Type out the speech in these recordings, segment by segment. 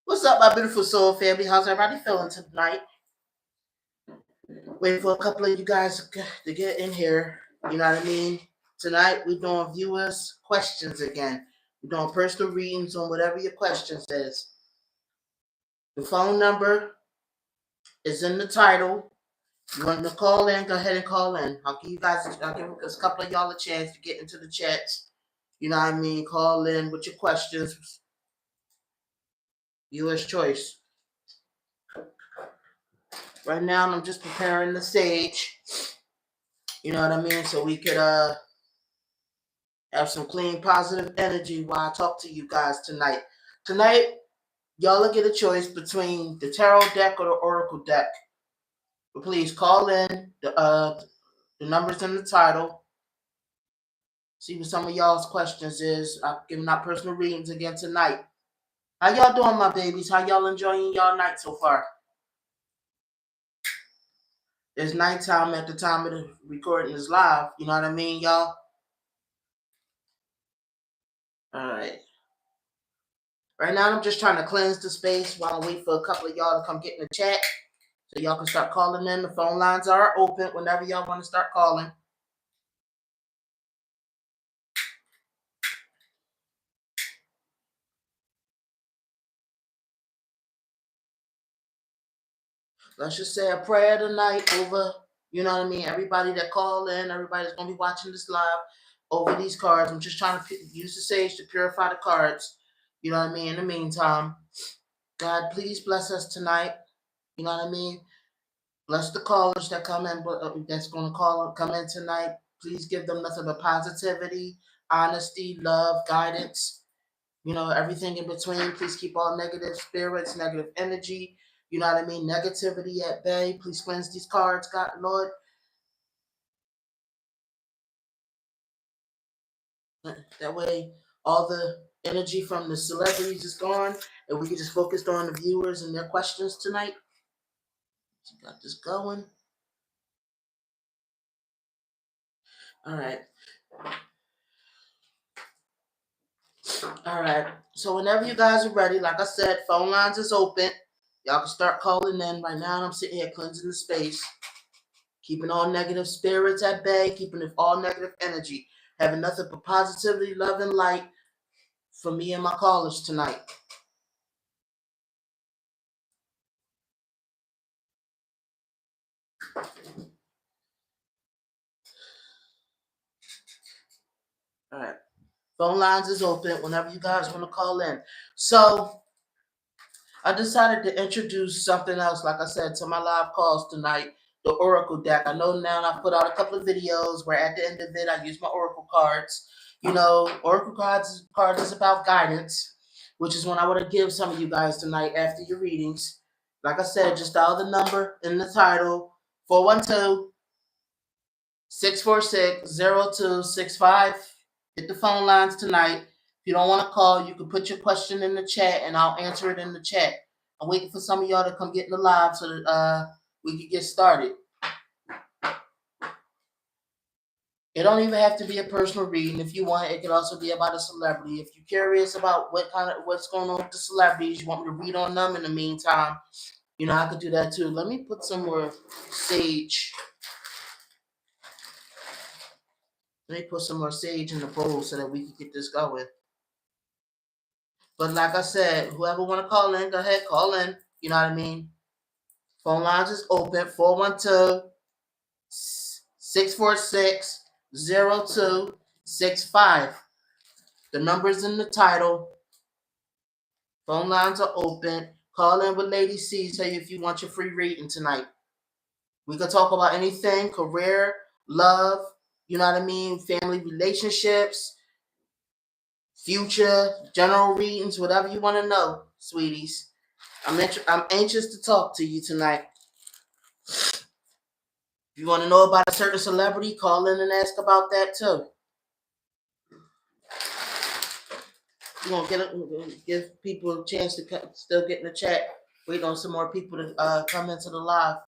What's up, my beautiful soul family? How's everybody feeling tonight? Waiting for a couple of you guys to get in here. You know what I mean? Tonight we're doing viewers' questions again. We're doing personal readings on whatever your question says. The phone number is in the title. You want to call in? Go ahead and call in. I'll give a couple of y'all a chance to get into the chats. You know what I mean? Call in with your questions. Viewer's choice. Right now, I'm just preparing the stage. You know what I mean? So we could have some clean, positive energy while I talk to you guys tonight. Tonight, y'all will get a choice between the tarot deck or the oracle deck. But please call in. The numbers in the title. See what some of y'all's questions is. I'm giving out personal readings again tonight. How y'all doing, my babies? How y'all enjoying y'all night so far? It's nighttime at the time of the recording is live. You know what I mean, y'all? All right. Right now, I'm just trying to cleanse the space while I wait for a couple of y'all to come get in the chat. So y'all can start calling in. The phone lines are open whenever y'all want to start calling. Let's just say a prayer tonight over, you know what I mean, everybody that called in, everybody that's going to be watching this live over these cards. I'm just trying to use the sage to purify the cards. You know what I mean? In the meantime, God, please bless us tonight. You know what I mean? Bless the callers that come in, that's going to come in tonight. Please give them nothing but positivity, honesty, love, guidance, you know, everything in between. Please keep all negative spirits, negative energy, you know what I mean, negativity at bay. Please cleanse these cards, God, Lord. That way, all the energy from the celebrities is gone, and we can just focus on the viewers and their questions tonight. So got this going. All right. All right. So whenever you guys are ready, like I said, phone lines is open. Y'all can start calling in. Right now, I'm sitting here cleansing the space, keeping all negative spirits at bay, keeping all negative energy, having nothing but positivity, love, and light for me and my callers tonight. All right. Phone lines is open whenever you guys want to call in. So I decided to introduce something else, like I said, to my live calls tonight, the Oracle deck. I know now I put out a couple of videos where at the end of it I use my Oracle cards. You know, Oracle cards is about guidance, which is what I want to give some of you guys tonight after your readings. Like I said, just dial the number in the title, 412-646-0265. Hit the phone lines tonight. If you don't want to call, you can put your question in the chat and I'll answer it in the chat. I'm waiting for some of y'all to come get in the live so that we can get started. It don't even have to be a personal reading. If you want, it could also be about a celebrity. If you're curious about what's going on with the celebrities, you want me to read on them in the meantime, you know, I could do that too. Let me put some more sage. Let me put some more sage in the bowl so that we can get this going. But like I said, whoever want to call in, go ahead, call in. You know what I mean? Phone lines is open, 412-646-0265. The number's in the title. Phone lines are open. Call in with Lady Cee. Tell you if you want your free reading tonight. We can talk about anything, career, love, you know what I mean, family relationships, future, general readings, whatever you want to know, sweeties. I'm anxious to talk to you tonight. If you want to know about a certain celebrity, call in and ask about that too. We're gonna give people a chance to still get in the chat. Wait on some more people to come into the live.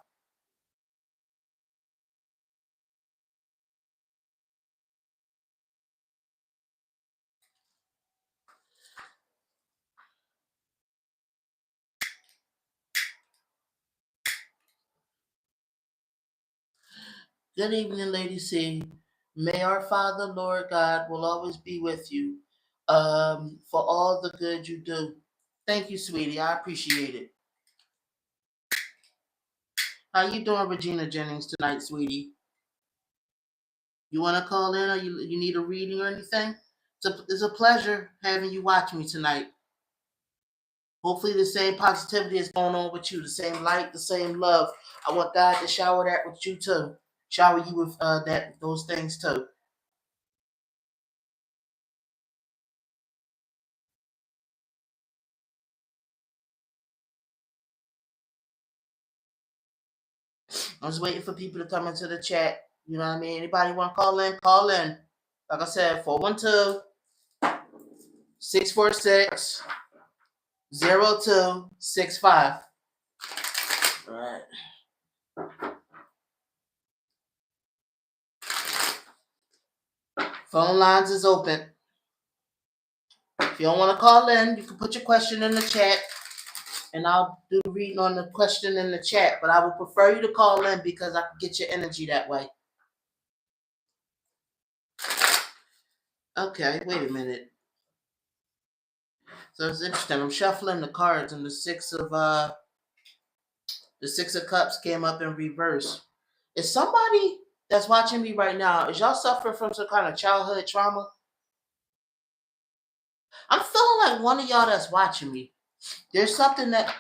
Good evening, Lady Cee. May our Father, Lord God, will always be with you for all the good you do. Thank you, sweetie. I appreciate it. How you doing, Regina Jennings, tonight, sweetie? You want to call in or you need a reading or anything? It's a pleasure having you watch me tonight. Hopefully the same positivity is going on with you, the same light, the same love. I want God to shower that with you too. Shower you with those things too. I'm just waiting for people to come into the chat. You know what I mean? Anybody want to call in? Call in. Like I said, 412-646-0265. All right. Phone lines is open. If you don't want to call in, you can put your question in the chat and I'll do the reading on the question in the chat. But I would prefer you to call in because I can get your energy that way. Okay, wait a minute. So it's interesting. I'm shuffling the cards and the Six of Cups came up in reverse. Is somebody that's watching me right now, is y'all suffering from some kind of childhood trauma? I'm feeling like one of y'all that's watching me. There's something that,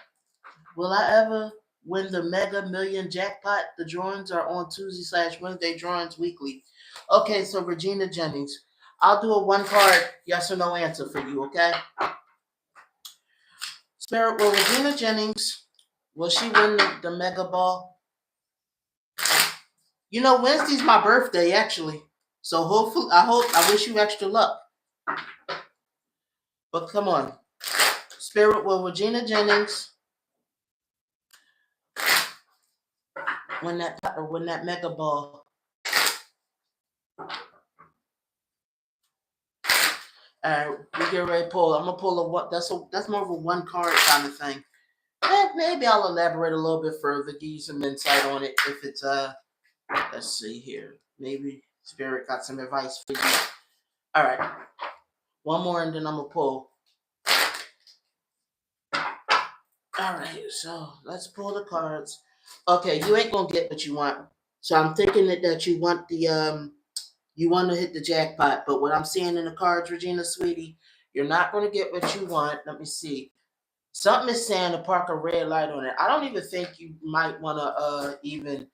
will I ever win the Mega Million jackpot? The drawings are on Tuesday/Wednesday, drawings weekly. Okay, so Regina Jennings, I'll do a one card yes or no answer for you, okay? Spirit, will Regina Jennings, will she win the Mega Ball? You know, Wednesday's my birthday, actually. So hopefully, I wish you extra luck. But come on. Spirit, will Regina Jennings win that Mega Ball? Alright, we get ready to pull. I'm gonna pull a what? That's more of a one card kind of thing. Maybe I'll elaborate a little bit further, give you some insight on it. If it's let's see here. Maybe Spirit got some advice for you. All right, one more and then I'm gonna pull. All right, so let's pull the cards. Okay, you ain't gonna get what you want. So I'm thinking that you want you want to hit the jackpot, but what I'm seeing in the cards, Regina, sweetie, you're not gonna get what you want. Let me see. Something is saying to park a red light on it. I don't even think you might want to even,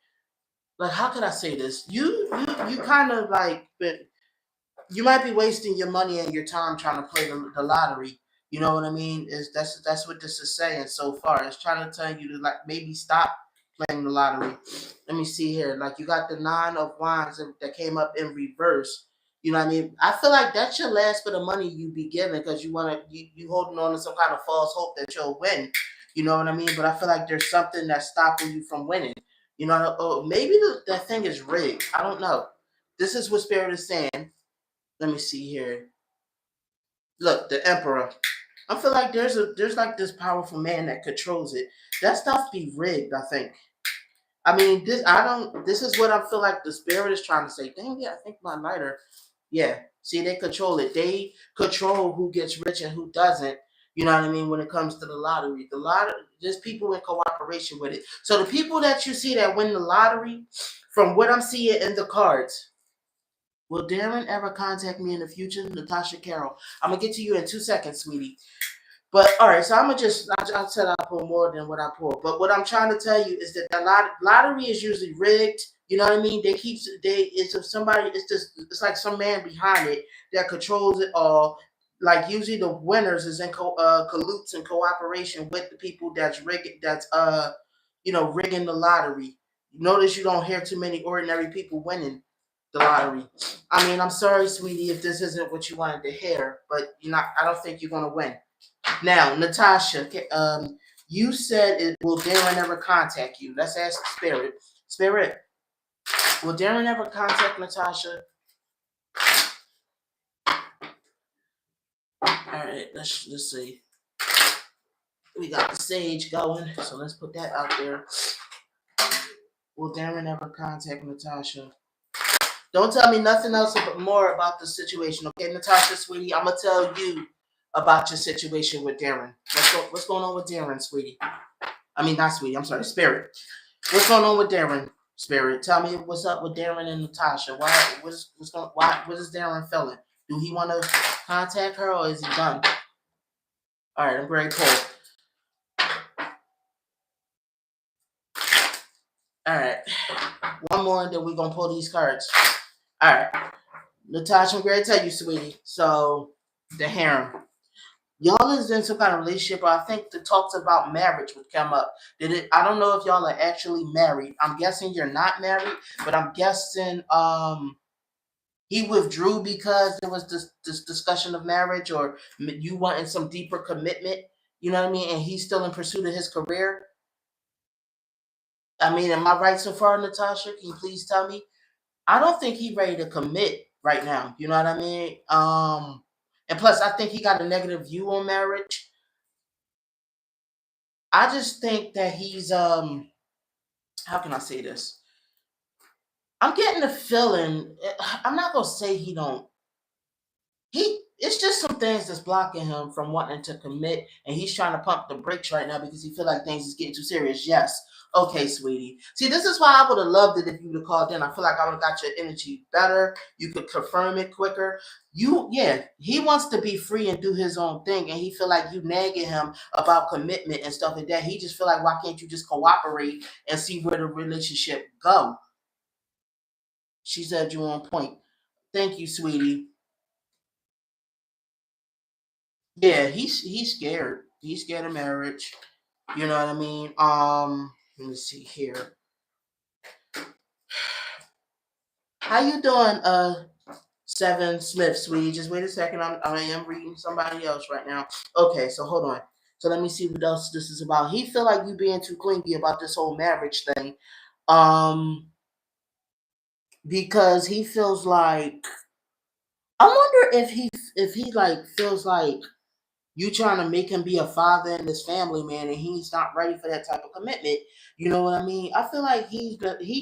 like, how could I say this? You kind of like, but you might be wasting your money and your time trying to play the lottery. You know what I mean? That's what this is saying so far. It's trying to tell you to like maybe stop playing the lottery. Let me see here. Like you got the 9 of Wands that came up in reverse. You know what I mean? I feel like that's your last bit of money you be giving because you holding on to some kind of false hope that you'll win. You know what I mean? But I feel like there's something that's stopping you from winning. You know, maybe that thing is rigged. I don't know. This is what Spirit is saying. Let me see here. Look, the Emperor. I feel like there's like this powerful man that controls it. That stuff be rigged, I think. I mean, this is what I feel like the Spirit is trying to say. Dang it, I think my lighter. Yeah. See, they control it. They control who gets rich and who doesn't. You know what I mean? When it comes to the lottery. The lottery, there's people in cooperation with it. So the people that you see that win the lottery, from what I'm seeing in the cards, will Darren ever contact me in the future? Natasha Carroll. I'm gonna get to you in 2 seconds, sweetie. But all right, so I'm gonna I said I pull more than what I pull. But what I'm trying to tell you is that the lottery is usually rigged. You know what I mean? It's if somebody, it's like some man behind it that controls it all. Like usually the winners is in colludes and cooperation with the people rigging the lottery. Notice you don't hear too many ordinary people winning the lottery. I mean, I'm sorry, sweetie, if this isn't what you wanted to hear, but I don't think you're gonna win. Now, Natasha, you said will Darren ever contact you? Let's ask Spirit. Spirit, will Darren ever contact Natasha? All right, let's see. We got the Sage going, so let's put that out there. Will Darren ever contact Natasha? Don't tell me nothing else more about the situation, okay, Natasha, sweetie? I'm gonna tell you about your situation with Darren. What's going on with Darren, sweetie? I mean, not sweetie. I'm sorry, Spirit. What's going on with Darren, Spirit? Tell me what's up with Darren and Natasha. What is Darren feeling? Do he want to contact her, or is he done? All right, I'm very cool. All right, one more, and then we're gonna pull these cards. All right, Natasha, I'm going to tell you, sweetie. So the harem. Y'all is in some kind of relationship, or I think the talks about marriage would come up. I don't know if y'all are actually married. I'm guessing you're not married, but I'm guessing he withdrew because there was this discussion of marriage, or you wanting some deeper commitment. You know what I mean? And he's still in pursuit of his career. I mean, am I right so far, Natasha? Can you please tell me? I don't think he's ready to commit right now. You know what I mean? And plus, I think he got a negative view on marriage. I just think that he's how can I say this? I'm getting the feeling, I'm not gonna say he don't. It's just some things that's blocking him from wanting to commit, and he's trying to pump the brakes right now because he feel like things is getting too serious. Yes. Okay, sweetie. See, this is why I would have loved it if you would have called in. I feel like I would have got your energy better. You could confirm it quicker. Yeah, he wants to be free and do his own thing, and he feel like you nagging him about commitment and stuff like that. He just feel like, why can't you just cooperate and see where the relationship go? She said you on point. Thank you, sweetie. Yeah, he's scared. He's scared of marriage. You know what I mean? Let me see here. How you doing, Seven Smith, sweetie? Just wait a second. I am reading somebody else right now. Okay, so hold on. So let me see what else this is about. He feel like you being too clingy about this whole marriage thing. Um, because he feels like, I wonder if he like feels like you trying to make him be a father in this family, man, and he's not ready for that type of commitment. You know what I mean? I feel like he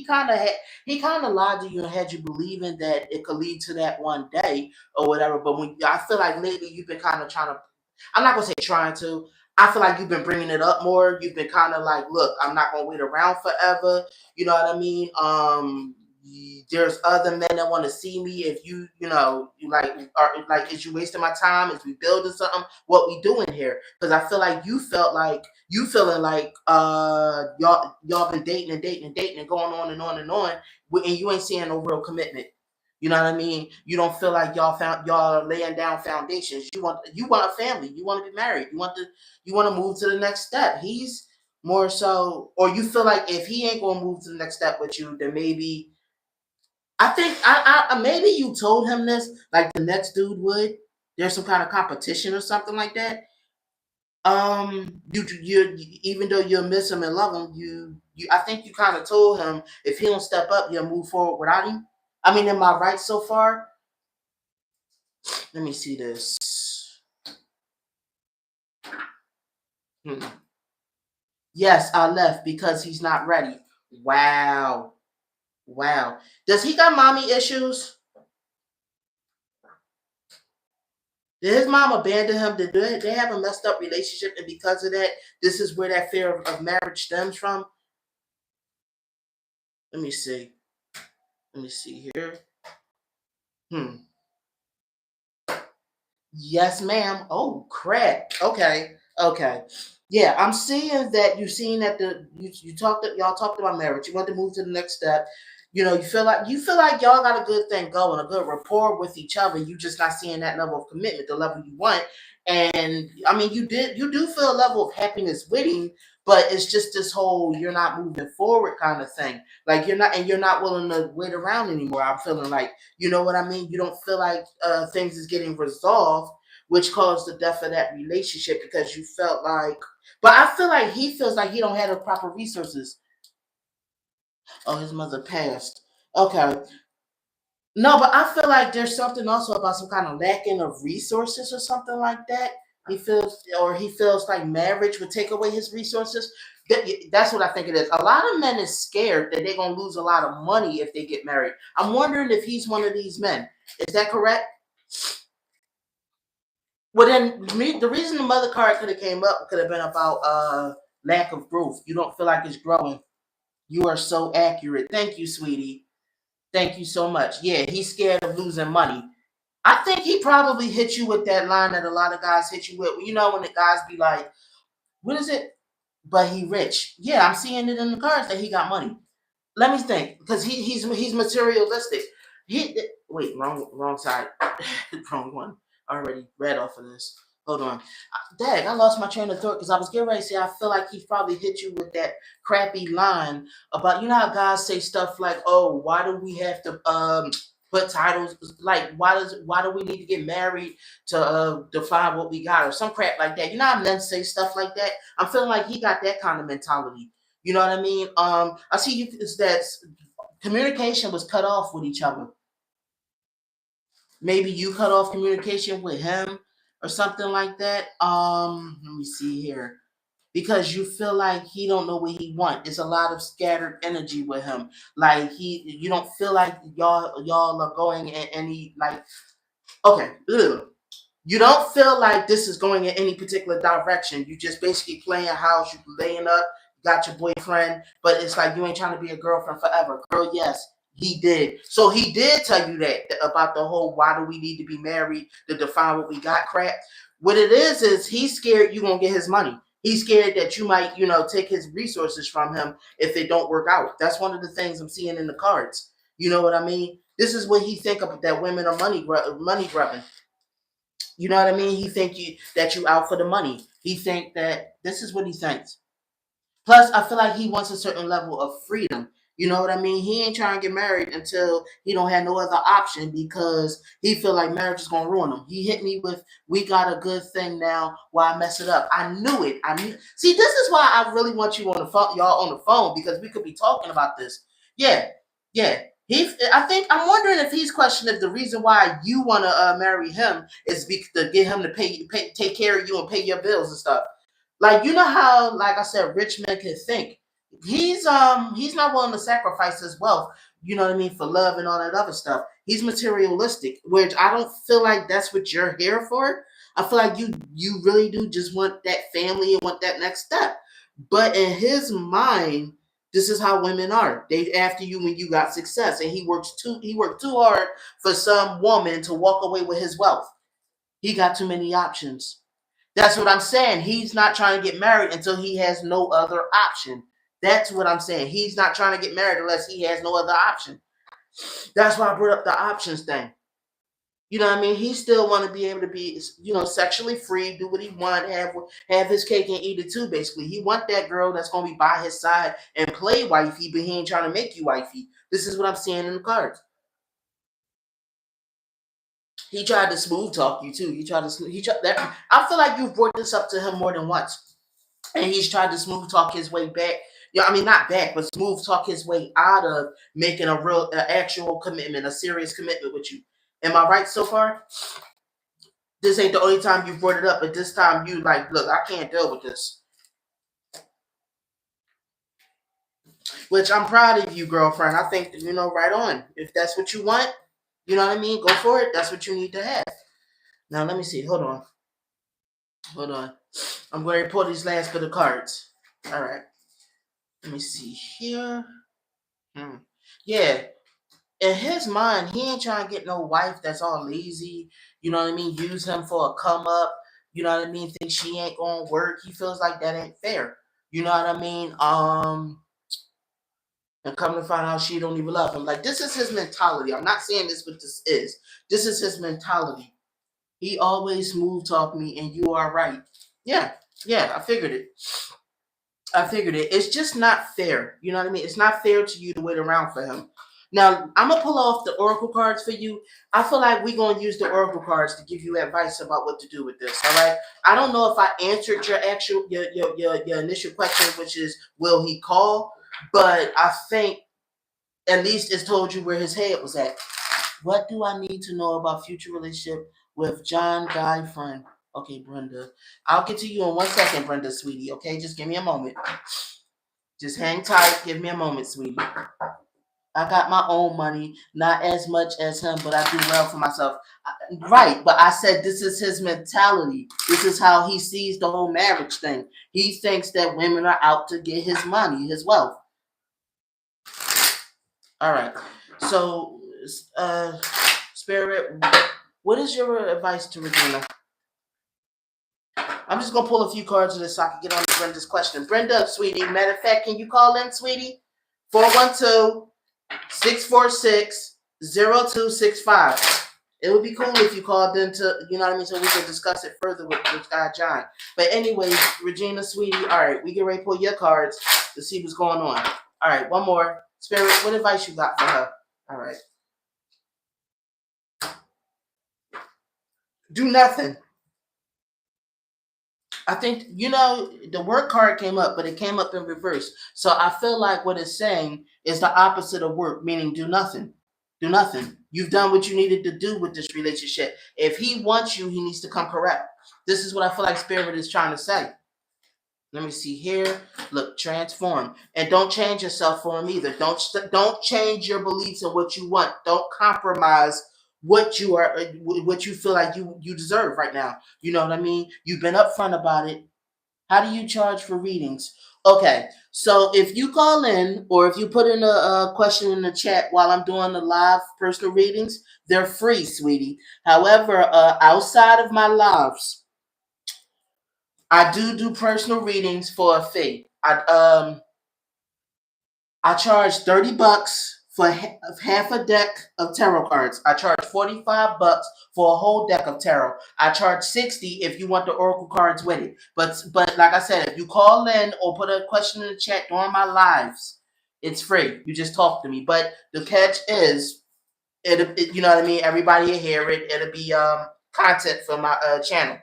kind of lied to you and had you believing that it could lead to that one day or whatever. But when I feel like lately you've been kind of trying to, I'm not gonna say trying to. I feel like you've been bringing it up more. You've been kind of like, look, I'm not gonna wait around forever. You know what I mean? There's other men that want to see me. If you know, you like, are like, is you wasting my time? Is we building something? What we doing here? Because I feel like you felt like you feeling like y'all been dating and dating and dating and going on and on and on, and you ain't seeing no real commitment. You know what I mean? You don't feel like y'all are laying down foundations. You want a family. You want to be married. You want to move to the next step. He's more so, or you feel like if he ain't gonna move to the next step with you, then maybe I think maybe you told him this like the next dude would. There's some kind of competition or something like that. You even though you miss him and love him, you I think you kind of told him if he don't step up, you'll move forward without him. I mean, am I right so far? Let me see this. Hmm. Yes, I left because he's not ready. Wow. Wow. Does he got mommy issues? Did his mom abandon him? Did they have a messed up relationship? And because of that, this is where that fear of marriage stems from? Let me see. Let me see here. Hmm. Yes, ma'am. Oh, crap. Okay. Okay. Yeah, I'm seeing that you've seen that y'all talked about marriage. You want to move to the next step. You know, you feel like y'all got a good thing going, a good rapport with each other. You just not seeing that level of commitment, the level you want. And I mean, you do feel a level of happiness with him, but it's just this whole you're not moving forward kind of thing. Like you're not willing to wait around anymore. I'm feeling like, you know what I mean? You don't feel like things is getting resolved, which caused the death of that relationship because you felt like. But I feel like he feels like he don't have the proper resources. Oh, his mother passed. Okay. No, but I feel like there's something also about some kind of lacking of resources or something like that. He feels like marriage would take away his resources. That's what I think it is. A lot of men is scared that they're gonna lose a lot of money if they get married. I'm wondering if he's one of these men. Is that correct? Well, then the reason the mother card could have came up could have been about lack of growth. You don't feel like it's growing. You are so accurate. Thank you, sweetie. Thank you so much. Yeah, he's scared of losing money. I think he probably hit you with that line that a lot of guys hit you with. You know, when the guys be like, what is it? But he rich. Yeah, I'm seeing it in the cards that he got money. Let me think, because he's materialistic. Wait, wrong side, wrong one. I already read off of this. Hold on. Dag, I lost my train of thought because I was getting ready to say I feel like he probably hit you with that crappy line about, you know how guys say stuff like, "Oh, why do we have to put titles, like why do we need to get married to define what we got, or some crap like that?" You know how men say stuff like that. I'm feeling like he got that kind of mentality. You know what I mean? I see you is that communication was cut off with each other. Maybe you cut off communication with him or something like that. Let me see here. Because you feel like he don't know what he want. It's a lot of scattered energy with him. Like you don't feel like y'all are going in any like. Okay, ugh. You don't feel like this is going in any particular direction. You just basically playing house. You laying up. You got your boyfriend, but it's like you ain't trying to be a girlfriend forever. Girl, yes, he did. So he did tell you that about the whole why do we need to be married to define what we got crap. What it is he's scared you gonna get his money. He's scared that you might, take his resources from him if it don't work out. That's one of the things I'm seeing in the cards. You know what I mean? This is what he think of, that women are money grubbing. You know what I mean? He think you out for the money. He think that this is what he thinks. Plus, I feel like he wants a certain level of freedom. You know what I mean? He ain't trying to get married until he don't have no other option because he feel like marriage is gonna ruin him. He hit me with, "We got a good thing now. Why mess it up?" I knew it. I knew. See, this is why I really want you on the phone, y'all on the phone, because we could be talking about this. Yeah, yeah. I think I'm wondering if he's questioning if the reason why you want to marry him is to get him to take care of you and pay your bills and stuff. Like, you know how, like I said, rich men can think. He's not willing to sacrifice his wealth, you know what I mean, for love and all that other stuff. He's materialistic, which I don't feel like that's what you're here for. I feel like you really do just want that family and want that next step. But in his mind, this is how women are. They after you when you got success, and he worked too hard for some woman to walk away with his wealth. He got too many options. That's what I'm saying. He's not trying to get married until he has no other option. That's what I'm saying. He's not trying to get married unless he has no other option. That's why I brought up the options thing. You know what I mean? He still want to be able to be, sexually free, do what he want, have his cake and eat it too. Basically, he want that girl that's gonna be by his side and play wifey, but he ain't trying to make you wifey. This is what I'm seeing in the cards. He tried to smooth talk you too. He tried that. I feel like you've brought this up to him more than once, and he's tried to smooth talk his way back. Yeah, I mean not back, but smooth talk his way out of making actual commitment, a serious commitment with you. Am I right so far? This ain't the only time you brought it up, but this time you like, look, I can't deal with this. Which I'm proud of you, girlfriend. I think right on. If that's what you want, you know what I mean. Go for it. That's what you need to have. Now let me see. Hold on. Hold on. I'm going to pull these last bit of cards. All right. Let me see here. Yeah. In his mind, he ain't trying to get no wife that's all lazy. You know what I mean? Use him for a come up. You know what I mean? Think she ain't gonna work. He feels like that ain't fair. You know what I mean? And come to find out she don't even love him. Like, this is his mentality. I'm not saying this, but this is. This is his mentality. He always smooth talk me, and you are right. Yeah, yeah, I figured it. I figured it. It's just not fair. You know what I mean? It's not fair to you to wait around for him. Now, I'm gonna pull off the oracle cards for you. I feel like we're gonna use the oracle cards to give you advice about what to do with this. All right. I don't know if I answered your initial question, which is will he call? But I think at least it's told you where his head was at. What do I need to know about future relationship with John Guy Friend? Okay, Brenda. I'll get to you in 1 second, Brenda, sweetie. Okay, just give me a moment. Just hang tight. Give me a moment, sweetie. I got my own money, not as much as him, but I do well for myself. Right, but I said this is his mentality. This is how he sees the whole marriage thing. He thinks that women are out to get his money, his wealth. All right. So, Spirit, what is your advice to Regina? I'm just gonna pull a few cards of this so I can get on to Brenda's question. Brenda, sweetie. Matter of fact, can you call in, sweetie? 412-646-0265. It would be cool if you called in to, you know what I mean, so we could discuss it further with Guy John. But anyways, Regina, sweetie, all right, we get ready to pull your cards to see what's going on. All right, one more. Spirit, what advice you got for her? All right. Do nothing. I think, the work card came up, but it came up in reverse. So I feel like what it's saying is the opposite of work, meaning do nothing. Do nothing. You've done what you needed to do with this relationship. If he wants you, he needs to come correct. This is what I feel like Spirit is trying to say. Let me see here. Look, transform. And don't change yourself for him either. Don't change your beliefs and what you want. Don't compromise what you feel like you deserve right now. You know what I mean? You've been upfront about it. How do you charge for readings? Okay, so if you call in or if you put in a question in the chat while I'm doing the live personal readings, they're free, sweetie. However, outside of my lives, I do personal readings for a fee. I charge $30 for half a deck of tarot cards. I charge $45 for a whole deck of tarot. I charge $60 if you want the oracle cards with it. But like I said, if you call in or put a question in the chat during my lives, it's free. You just talk to me. But the catch is, you know what I mean. Everybody will hear it. It'll be content for my channel.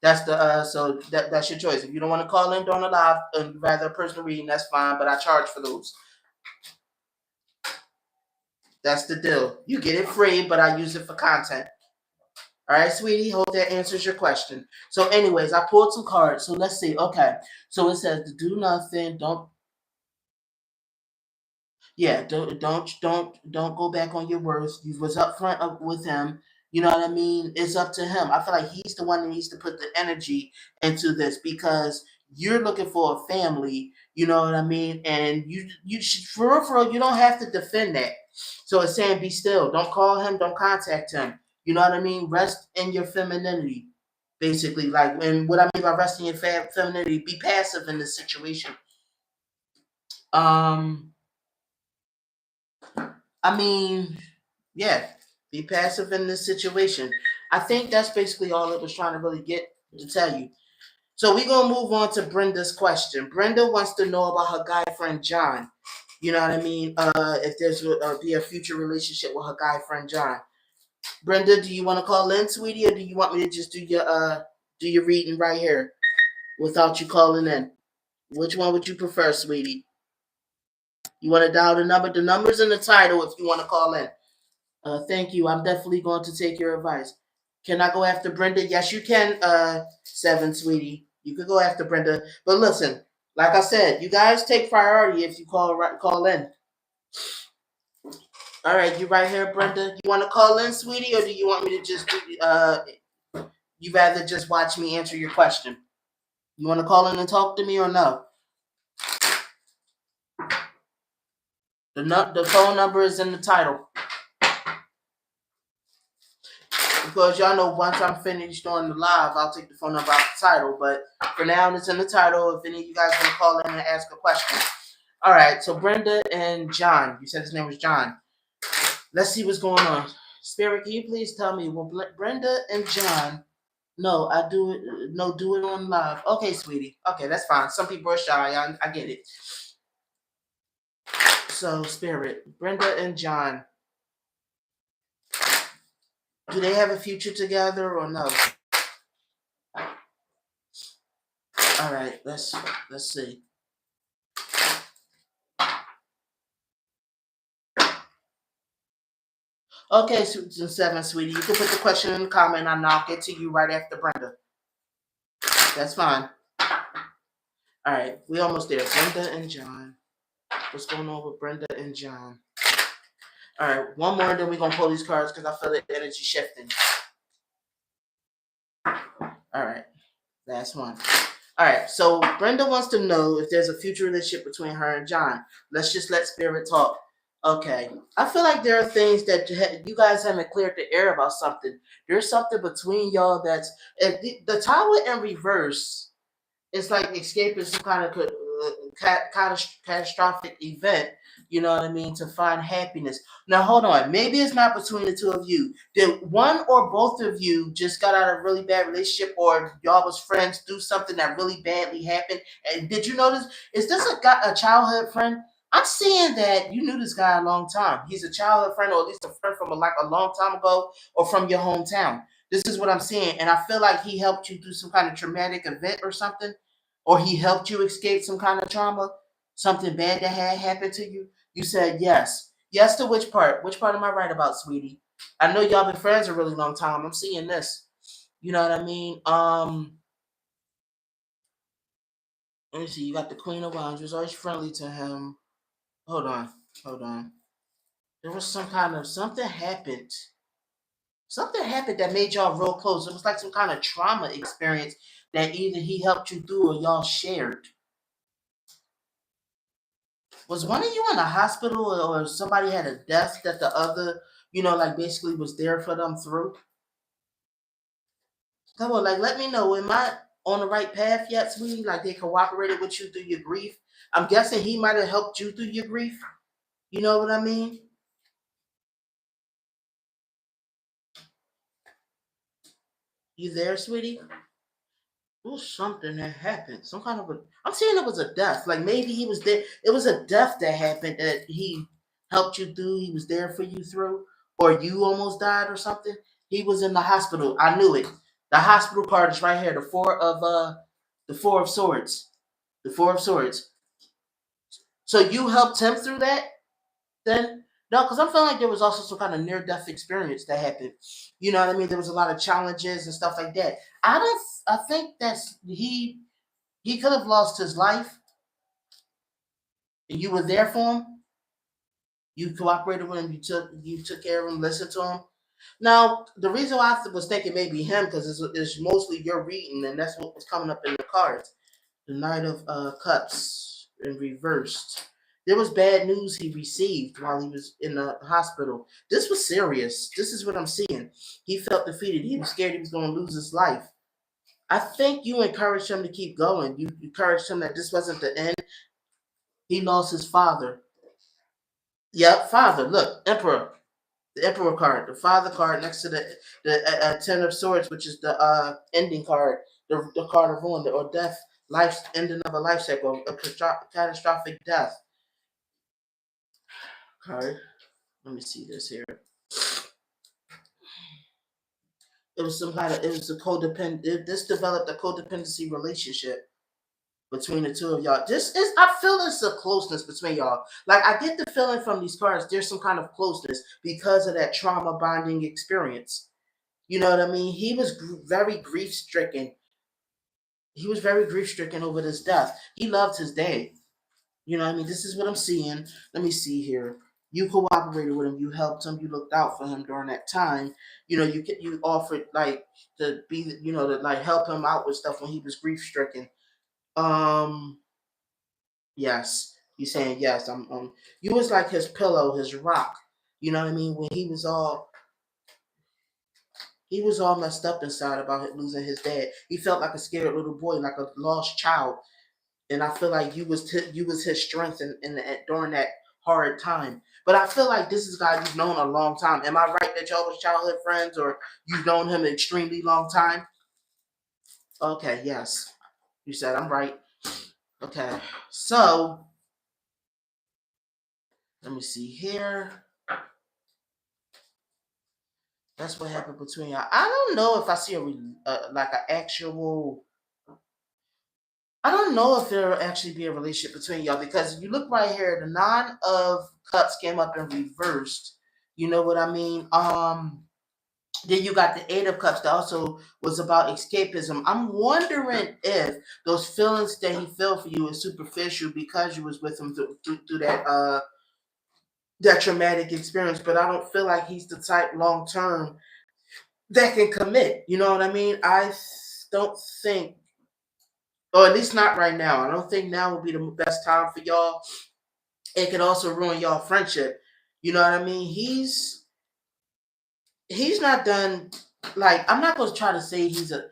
That's the so that's your choice. If you don't want to call in during the live and you'd rather a personal reading, that's fine. But I charge for those. That's the deal. You get it free, but I use it for content. All right, sweetie. Hope that answers your question. So, anyways, I pulled some cards. So let's see. Okay. So it says to do nothing. Don't. Yeah. Don't go back on your words. You was upfront with him. You know what I mean? It's up to him. I feel like he's the one that needs to put the energy into this because you're looking for a family. You know what I mean? And you should, for real, you don't have to defend that. So it's saying be still. Don't call him. Don't contact him. You know what I mean? Rest in your femininity, basically. Like, and what I mean by resting in your femininity, be passive in this situation. Um, I mean, yeah, be passive in this situation. I think that's basically all it was trying to really get to tell you. So we're gonna move on to Brenda's question. Brenda wants to know about her guy friend John. You know what I mean? If there's be a future relationship with her guy friend John. Brenda, do you want to call in, sweetie, or do you want me to just do your reading right here without you calling in? Which one would you prefer, sweetie? You want to dial the number? The number's in the title if you want to call in. Thank you. I'm definitely going to take your advice. Can I go after Brenda? Yes, you can, Seven, sweetie. You could go after Brenda. But listen, like I said, you guys take priority if you call in. All right, you right here, Brenda. You want to call in, sweetie, or do you want me to just you rather just watch me answer your question? You want to call in and talk to me or no? The phone number is in the title. Because y'all know once I'm finished on the live, I'll take the phone number out the title. But for now, it's in the title. If any of you guys want to call in and ask a question. All right, so Brenda and John. You said his name was John. Let's see what's going on. Spirit, can you please tell me, will Brenda and John... No, I do it. No, do it on live. Okay, sweetie. Okay, that's fine. Some people are shy. I get it. So, Spirit, Brenda and John, do they have a future together or no? All right, let's see. Okay, Seven, sweetie, you can put the question in the comment and I'll get to you right after Brenda. That's fine. All right, we almost there. Brenda and John. What's going on with Brenda and John? All right, one more, and then we're going to pull these cards because I feel the energy shifting. All right, last one. All right, so Brenda wants to know if there's a future relationship between her and John. Let's just let spirit talk. Okay, I feel like there are things that you guys haven't cleared the air about something. There's something between y'all that's the tower in reverse. It's like escaping some kind of catastrophic event, you know what I mean, to find happiness. Now, hold on. Maybe it's not between the two of you. Did one or both of you just got out of a really bad relationship, or y'all was friends, do something that really badly happened? And did you notice, is this a childhood friend? I'm seeing that you knew this guy a long time. He's a childhood friend, or at least a friend from a long time ago, or from your hometown. This is what I'm seeing, and I feel like he helped you through some kind of traumatic event or something, or he helped you escape some kind of trauma, something bad that had happened to you. You said yes. Yes to which part? Which part am I right about, sweetie? I know y'all been friends a really long time. I'm seeing this. You know what I mean? Let me see. You got the Queen of Wands. You was always friendly to him. Hold on. Hold on. There was some kind of something happened. Something happened that made y'all real close. It was like some kind of trauma experience that either he helped you through or y'all shared. Was one of you in the hospital, or somebody had a death that the other, like basically was there for them through? Come on, like let me know. Am I on the right path yet, sweetie? Like they cooperated with you through your grief? I'm guessing he might have helped you through your grief. You know what I mean? You there, sweetie? It was something that happened. Some kind of a. I'm saying it was a death. Like maybe he was there. It was a death that happened that he helped you through. He was there for you through, or you almost died or something. He was in the hospital. I knew it. The hospital card is right here. The four of swords. The four of swords. So you helped him through that then? No, because I'm feeling like there was also some kind of near death experience that happened. You know what I mean? There was a lot of challenges and stuff like that. I don't. I think that's he could have lost his life, and you were there for him. You cooperated with him. You took care of him, listened to him. Now, the reason why I was thinking maybe him because it's mostly your reading, and that's what was coming up in the cards. The Knight of Cups in reversed. There was bad news he received while he was in the hospital. This was serious. This is what I'm seeing. He felt defeated. He was scared he was going to lose his life. I think you encouraged him to keep going. You encouraged him that this wasn't the end. He lost his father. Yep, father. Look, Emperor. The Emperor card, the Father card next to the Ten of Swords, which is the ending card, the card of ruin or death, life ending of a life cycle, a catastrophic death. Okay, let me see this here. It was some kind of it was a codependent. This developed a codependency relationship between the two of y'all. This is I feel there's a closeness between y'all. Like I get the feeling from these cards, there's some kind of closeness because of that trauma bonding experience. You know what I mean? He was very grief stricken. He was very grief stricken over this death. He loved his dad. You know what I mean? This is what I'm seeing. Let me see here. You cooperated with him. You helped him. You looked out for him during that time. You offered like to be, to like help him out with stuff when he was grief stricken. Um, yes, you saying yes. You was like his pillow, his rock. You know what I mean? When he was all messed up inside about losing his dad. He felt like a scared little boy, like a lost child. And I feel like you was his strength during that hard time. But I feel like this is a guy you've known a long time. Am I right that y'all was childhood friends, or you've known him an extremely long time? Okay, yes, you said I'm right. Okay, so let me see here. That's what happened between y'all. I don't know if I see like an actual. I don't know if there'll actually be a relationship between y'all because if you look right here, the Nine of Cups came up in reversed. You know what I mean? Then you got the Eight of Cups that also was about escapism. I'm wondering if those feelings that he felt for you is superficial because you was with him through that traumatic experience. But I don't feel like he's the type long term that can commit. You know what I mean? Don't think, or at least not right now. I don't think now would be the best time for y'all. It could also ruin y'all friendship. You know what I mean? He's not done. Like, I'm not gonna try to say he's a.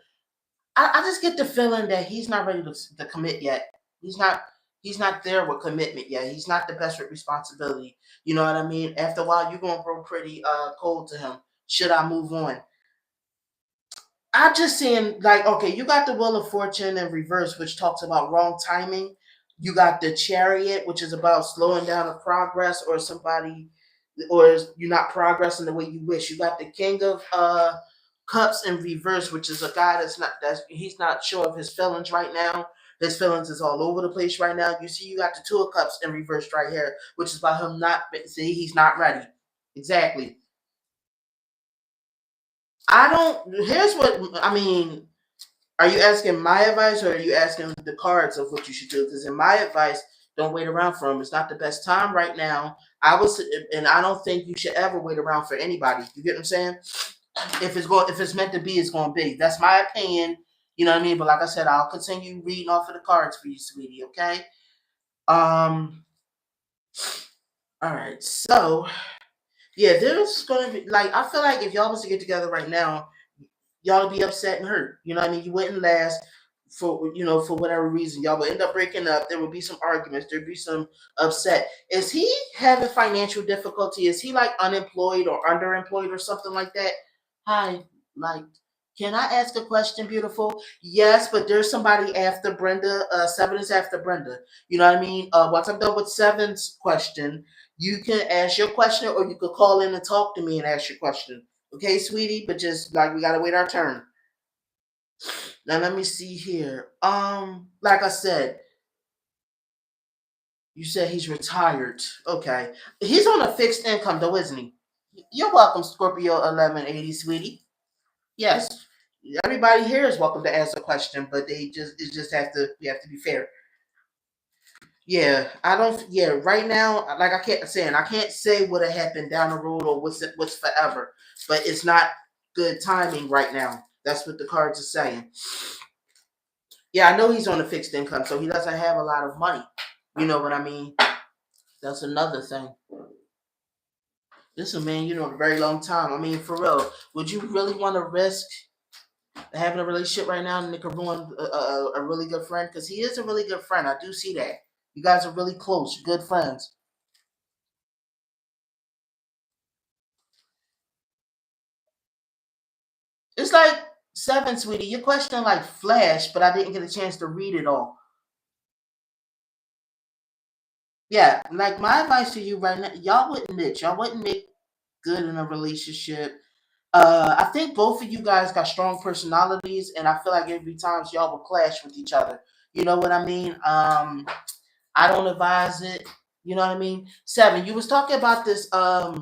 I just get the feeling that he's not ready to commit yet. He's not. He's not there with commitment yet. He's not the best with responsibility. You know what I mean? After a while, you're gonna grow pretty cold to him. Should I move on? I'm just saying, like, okay, you got the Wheel of Fortune in reverse, which talks about wrong timing. You got the Chariot, which is about slowing down of progress, or somebody, or you're not progressing the way you wish. You got the King of Cups in reverse, which is a guy that's he's not sure of his feelings right now. His feelings is all over the place right now. You see, you got the Two of Cups in reverse right here, which is about him not see he's not ready. Exactly. I don't. Here's what I mean. Are you asking my advice or are you asking the cards of what you should do? Because in my advice, don't wait around for him. It's not the best time right now. And I don't think you should ever wait around for anybody. You get what I'm saying? If it's meant to be, it's going to be. That's my opinion. You know what I mean? But like I said, I'll continue reading off of the cards for you, sweetie. Okay. Um. All right. So yeah, there's gonna be like I feel like if y'all was to get together right now, y'all would be upset and hurt. You know what I mean? You wouldn't last for whatever reason. Y'all would end up breaking up. There would be some arguments. There'd be some upset. Is he having financial difficulty? Is he like unemployed or underemployed or something like that? Hi, like, can I ask a question, beautiful? Yes, but there's somebody after Brenda. Seven is after Brenda. You know what I mean? Once I'm done with Seven's question, you can ask your question or you could call in and talk to me and ask your question. Okay, sweetie, but just like we gotta wait our turn. Now let me see here. Like I said, you said he's retired. Okay. He's on a fixed income though, isn't he? You're welcome, Scorpio 1180, sweetie. Yes. Everybody here is welcome to ask a question, but it just have to we have to be fair. Yeah, I don't. Yeah, right now, like I can't say what'll happen down the road or what's forever, but it's not good timing right now. That's what the cards are saying. Yeah, I know he's on a fixed income, so he doesn't have a lot of money. You know what I mean? That's another thing. Listen, man, you know, a very long time. I mean, for real, would you really want to risk having a relationship right now and it could ruin a really good friend? Because he is a really good friend. I do see that. You guys are really close, good friends. It's like Seven, sweetie. Your question like flash, but I didn't get a chance to read it all. Yeah, like my advice to you right now, y'all wouldn't niche. Y'all wouldn't make good in a relationship. I think both of you guys got strong personalities, and I feel like every time y'all will clash with each other. You know what I mean? I don't advise it. You know what I mean? Seven, you was talking about this guy,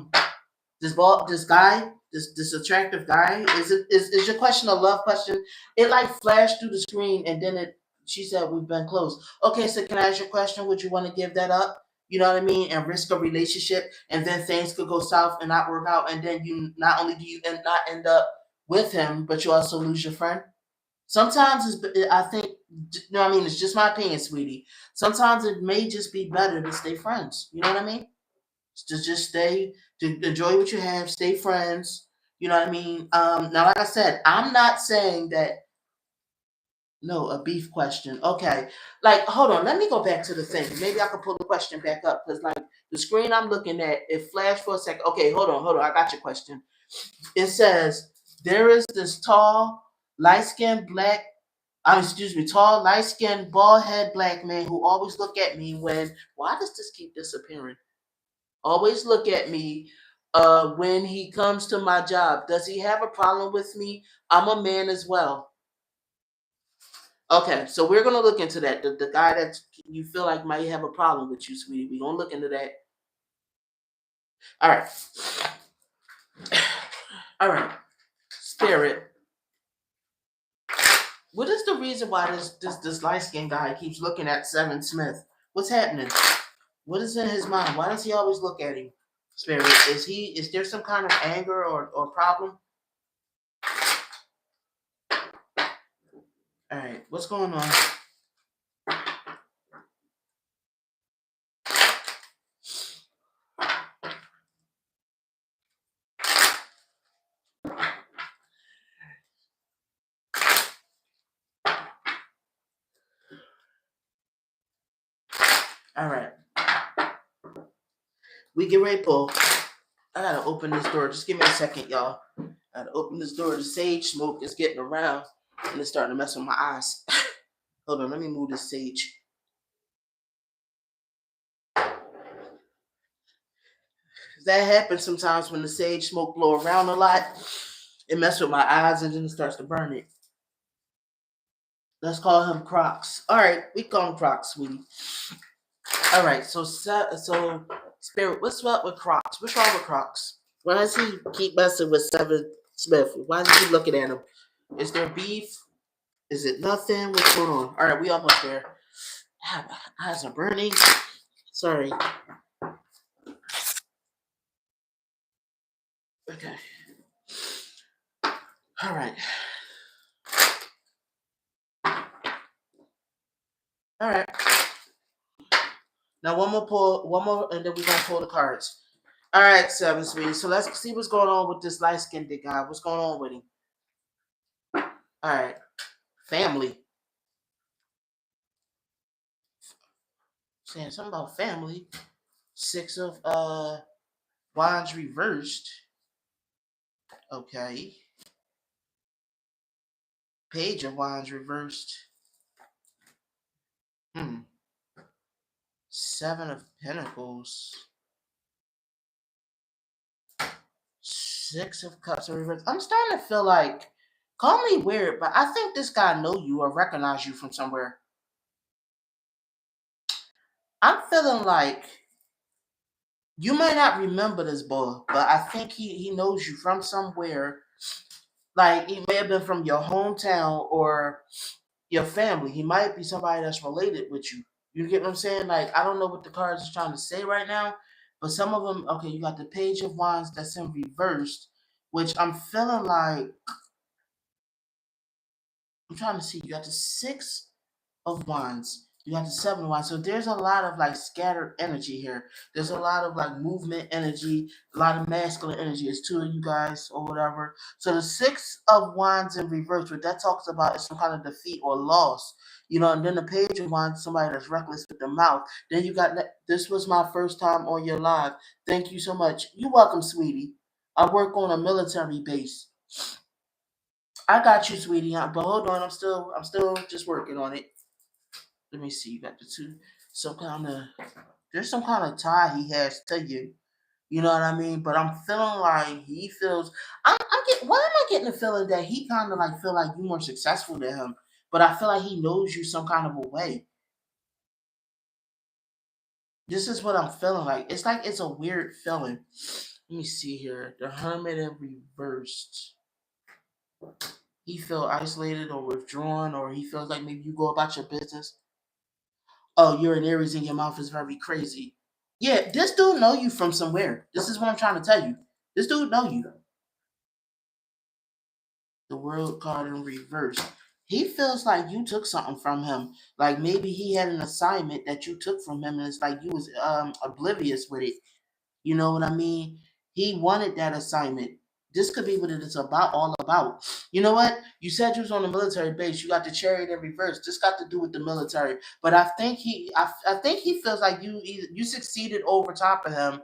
this attractive guy. Is your question a love question? It like flashed through the screen and then it she said we've been close. Okay, so can I ask your question? Would you want to give that up? You know what I mean? And risk a relationship and then things could go south and not work out and then you not only do you not end up with him, but you also lose your friend. Sometimes I think you know what I mean, it's just my opinion, sweetie. Sometimes it may just be better to stay friends. You know what I mean? To just stay to enjoy what you have, stay friends. You know what I mean? Now, like I said, I'm not saying that. No, a beef question. Okay, like hold on, let me go back to the thing. Maybe I can pull the question back up because like the screen I'm looking at, it flashed for a second. Okay, hold on. I got your question. It says there is this tall, light skinned black. Excuse me, tall, light skinned, bald head black man who always look at me when. Why does this keep disappearing? Always look at me when he comes to my job. Does he have a problem with me? I'm a man as well. Okay, so we're gonna look into that. The guy that you feel like might have a problem with you, sweetie. We're gonna look into that. All right. All right. Spirit, what is the reason why this light skinned guy keeps looking at Seven Smith? What's happening? What is in his mind? Why does he always look at him? Spirit, is there some kind of anger or problem? All right, what's going on? All right, we get ready to pull. I gotta open this door. Just give me a second, y'all. I gotta open this door. The sage smoke is getting around and it's starting to mess with my eyes. Hold on, let me move this sage. That happens sometimes when the sage smoke blow around a lot. It messes with my eyes and then it starts to burn it. Let's call him Crocs. All right, we call him Crocs, sweetie. All right, so Spirit, what's up with Crocs? What's wrong with Crocs? Why does he keep messing with Seven Smith? Why does he keep looking at him? Is there beef? Is it nothing? What's going on? All right, we almost there. Ah, my eyes are burning. Sorry. Okay. All right. All right. Now one more, and then we're gonna pull the cards. All right, Seven, sweetie. So let's see what's going on with this light-skinned guy. What's going on with him? All right. Family. Saying something about family. Six of wands reversed. Okay. Page of wands reversed. Seven of pentacles. Six of cups reversed. I'm starting to feel like, call me weird, but I think this guy know you or recognize you from somewhere. I'm feeling like you might not remember this boy, but I think he knows you from somewhere. Like he may have been from your hometown or your family. He might be somebody that's related with you. You get what I'm saying? Like I don't know what the cards is trying to say right now, but some of them. Okay, you got the Page of Wands that's in reversed, which I'm feeling like I'm trying to see. You got the Six of Wands. You got the Seven of Wands. So there's a lot of like scattered energy here. There's a lot of like movement energy, a lot of masculine energy. It's two of you guys or whatever. So the Six of Wands in reverse, what that talks about is some kind of defeat or loss. You know, and then the Page of Wands, somebody that's reckless with the mouth. Then you got this was my first time on your live. Thank you so much. You're welcome, sweetie. I work on a military base. I got you, sweetie. But hold on, I'm still just working on it. Let me see. You got the two. There's some kind of tie he has to you. You know what I mean? But I'm feeling like he feels. I'm getting. Why am I getting the feeling that he kind of like feel like you more successful than him? But I feel like he knows you some kind of a way. This is what I'm feeling like. It's like it's a weird feeling. Let me see here. The Hermit in reversed. He feel isolated or withdrawn, or he feels like maybe you go about your business. Oh, you're an Aries and your mouth is very crazy. Yeah, this dude know you from somewhere. This is what I'm trying to tell you. This dude know you. The World card in reverse. He feels like you took something from him. Like maybe he had an assignment that you took from him, and it's like you was oblivious with it. You know what I mean? He wanted that assignment. This could be what it is about, all about. You know what? You said you was on the military base. You got the chariot in reverse. This got to do with the military. But I think he feels like you succeeded over top of him.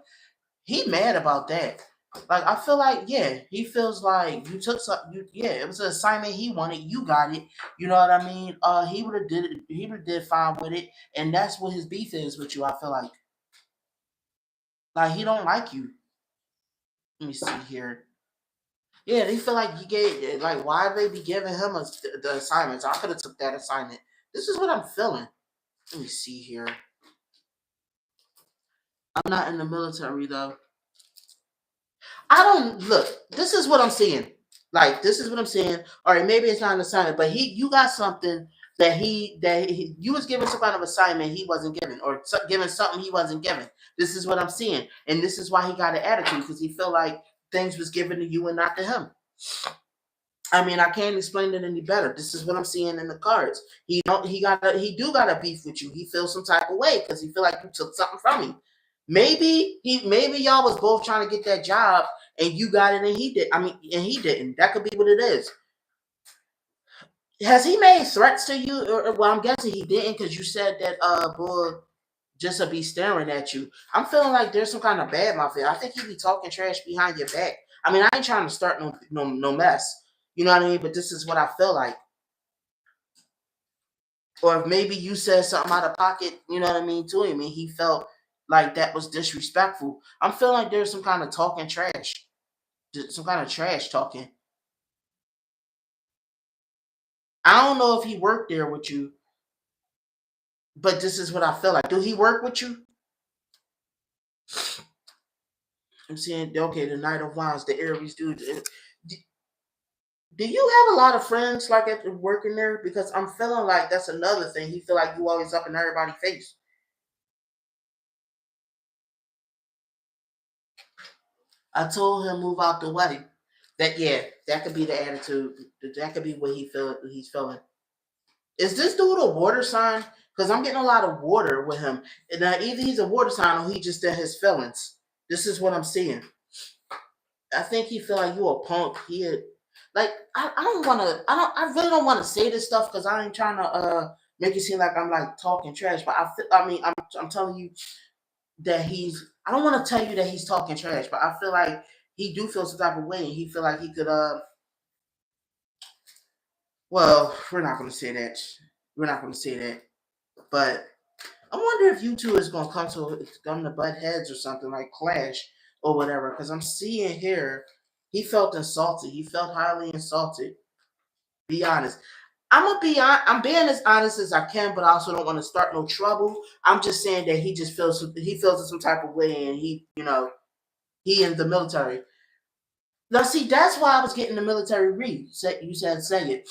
He mad about that. Like I feel like yeah, he feels like you took some. Yeah, it was an assignment he wanted. You got it. You know what I mean? He would have did it. He would have did fine with it, and that's what his beef is with you. I feel like he don't like you. Let me see here. Yeah, they feel like you gave like why they be giving him the assignments? I could have took that assignment. This is what I'm feeling. Let me see here. I'm not in the military though. I don't look. This is what I'm seeing. Like, this is what I'm saying. All right, maybe it's not an assignment, but you got something you was given some kind of assignment he wasn't given, or given something he wasn't given. This is what I'm seeing, and this is why he got an attitude, because he felt like things was given to you and not to him. I mean, I can't explain it any better. This is what I'm seeing in the cards. He do got a beef with you. He feels some type of way because he feel like you took something from him. Maybe y'all was both trying to get that job and you got it and he did. I mean, and he didn't. That could be what it is. Has he made threats to you? Well, I'm guessing he didn't, because you said that boy just to be staring at you. I'm feeling like there's some kind of bad mouth here. I think he be talking trash behind your back. I mean, I ain't trying to start no mess. You know what I mean? But this is what I feel like. Or if maybe you said something out of pocket, you know what I mean, to him, and he felt like that was disrespectful. I'm feeling like there's some kind of talking trash, some kind of trash talking. I don't know if he worked there with you, but this is what I feel like. Do he work with you? I'm saying, okay, the Knight of Wands, the Aries dude. Do you have a lot of friends like at working there? Because I'm feeling like that's another thing. He feel like you always up in everybody's face. I told him move out the way. That, yeah, that could be the attitude. That could be what he's feeling. Is this dude a water sign? Because I'm getting a lot of water with him. And either he's a water sign or he just in his feelings. This is what I'm seeing. I think he feel like you a punk. Like, I don't want to. I really don't want to say this stuff because I ain't trying to make it seem like I'm like talking trash. But I mean, I'm telling you that he's. I don't want to tell you that he's talking trash, but I feel like he do feel some type of way, and he feel like he could. Well, we're not going to say that. We're not going to say that. But I wonder if you two is going to come to butt heads or something, like clash or whatever. Because I'm seeing here, he felt insulted. He felt highly insulted. Be honest. I'm being as honest as I can, but I also don't want to start no trouble. I'm just saying that he feels some type of way, and he in the military. Now, see, that's why I was getting the military read. You said say it.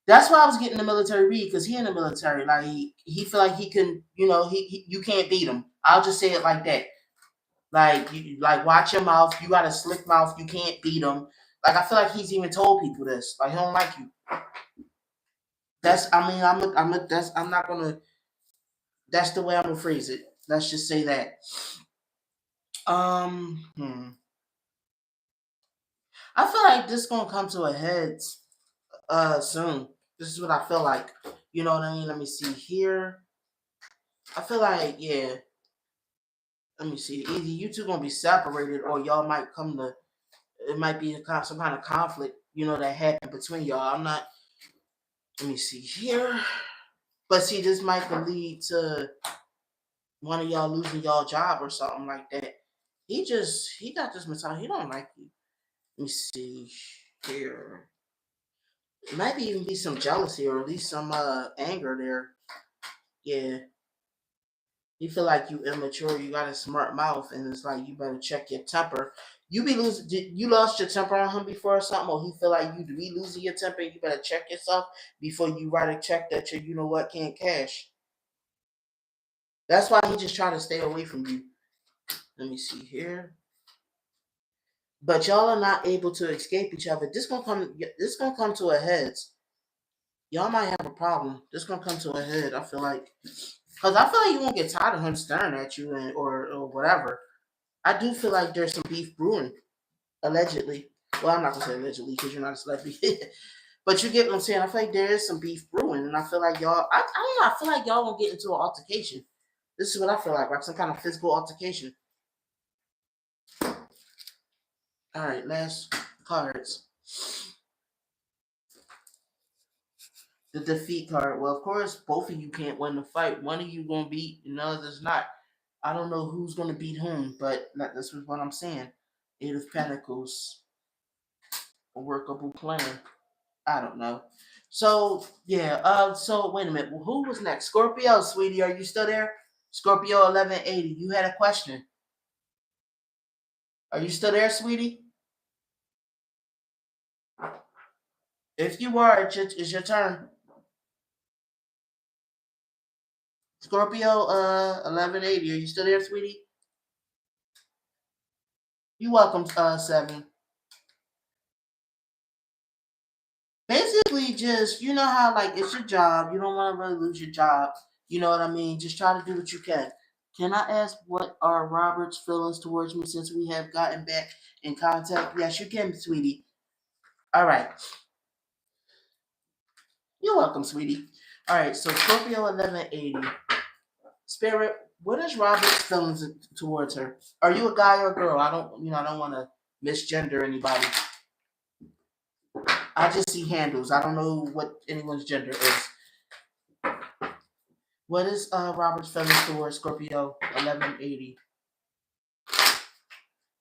That's why I was getting the military read, because he in the military. Like he feel like he can, you can't beat him. I'll just say it like that. Like like watch your mouth. You got a slick mouth. You can't beat him. Like I feel like he's even told people this. Like he don't like you. That's I mean I'm not gonna. That's the way I'm gonna phrase it. Let's just say that. Um, hmm. I feel like this gonna come to a head soon. This is what I feel like. You know what I mean? Let me see here. I feel like, yeah. Let me see. Either you two gonna be separated, or y'all might come to. It might be some kind of conflict, that happened between y'all. I'm not. Let me see here. But see, this might could lead to one of y'all losing y'all job or something like that. He got this mentality. He don't like you. Let me see here. Maybe even be some jealousy, or at least some anger there. Yeah. You feel like you immature, you got a smart mouth, and it's like you better check your temper. You lost your temper on him before or something, or he feel like you be losing your temper, you better check yourself before you write a check that can't cash. That's why he just trying to stay away from you. Let me see here. But y'all are not able to escape each other. This gonna come to a head. Y'all might have a problem. This gonna come to a head. I feel like, because I feel like you won't get tired of him staring at you, or whatever. I do feel like there's some beef brewing, allegedly. Well, I'm not gonna say allegedly because you're not a celebrity, but you get what I'm saying. I feel like there is some beef brewing, and I feel like y'all. I don't know. I feel like y'all gonna get into an altercation. This is what I feel like some kind of physical altercation. All right, last cards. The defeat card. Well, of course, both of you can't win the fight. One of you gonna beat, and the other's not. I don't know who's gonna beat whom, but this is what I'm saying. Eight of Pentacles, a workable plan. I don't know. So yeah. So wait a minute. Well, who was next? Scorpio, sweetie, are you still there? Scorpio 1180. You had a question. Are you still there, sweetie? If you are, it's your turn. Scorpio 1180. Are you still there, sweetie? You welcome, 7. Basically, just you know how like it's your job. You don't want to really lose your job. You know what I mean? Just try to do what you can. Can I ask what are Robert's feelings towards me since we have gotten back in contact? Yes, you can, sweetie. All right. You're welcome, sweetie. All right. So Scorpio 1180. Spirit, what is Robert's feelings towards her? Are you a guy or a girl? I don't want to misgender anybody. I just see handles. I don't know what anyone's gender is. What is Robert's feelings towards Scorpio 1180?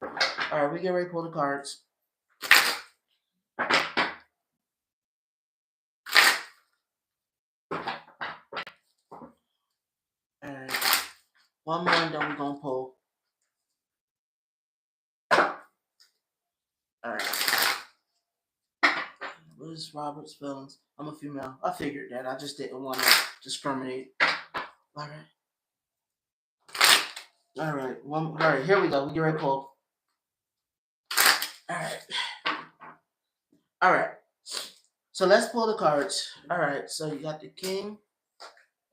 All right, we get ready to pull the cards. All right, one more, and then we're gonna pull. All right. What is Robert's feelings? I'm a female. I figured that. I just didn't want to discriminate. All right. All right. All right. Here we go. We get ready to pull. All right. All right. So let's pull the cards. All right. So you got the King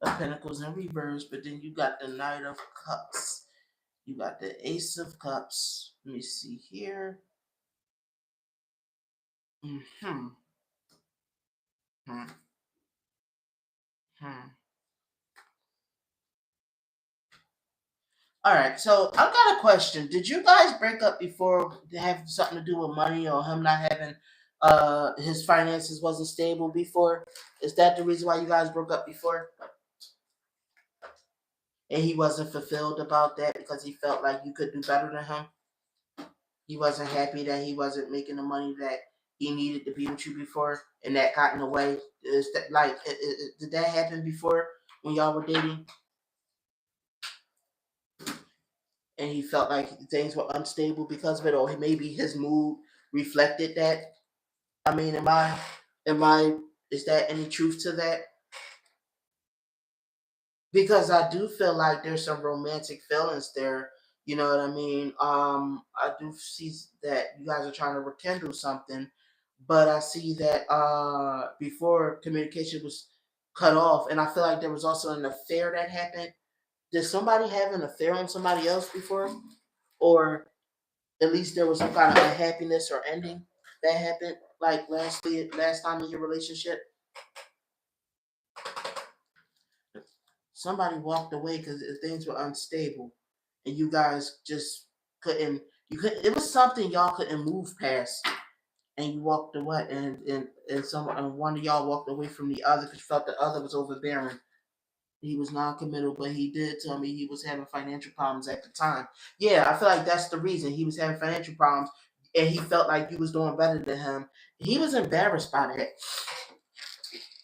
of Pentacles in reverse, but then you got the Knight of Cups. You got the Ace of Cups. Let me see here. Hmm. Hmm. Hmm. All right. So I've got a question. Did you guys break up before to have something to do with money or him not having his finances wasn't stable before? Is that the reason why you guys broke up before? And he wasn't fulfilled about that because he felt like you could do better than him? He wasn't happy that he wasn't making the money that he needed to be with you before, and that got in the way. Is that like did that happen before when y'all were dating? And he felt like things were unstable because of it, or maybe his mood reflected that. I mean, am I, is there any truth to that? Because I do feel like there's some romantic feelings there. You know what I mean? I do see that you guys are trying to rekindle something, but I see that before communication was cut off, and I feel like there was also an affair that happened. Did somebody have an affair on somebody else before, or at least there was some kind of unhappiness or ending that happened, like last time in your relationship? Somebody walked away because things were unstable, and you guys just couldn't. You could. It was something y'all couldn't move past, and you walked away, and one of y'all walked away from the other because you felt the other was overbearing. He was non-committal, but he did tell me he was having financial problems at the time. Yeah, I feel like that's the reason he was having financial problems, and he felt like you was doing better than him. He was embarrassed by that.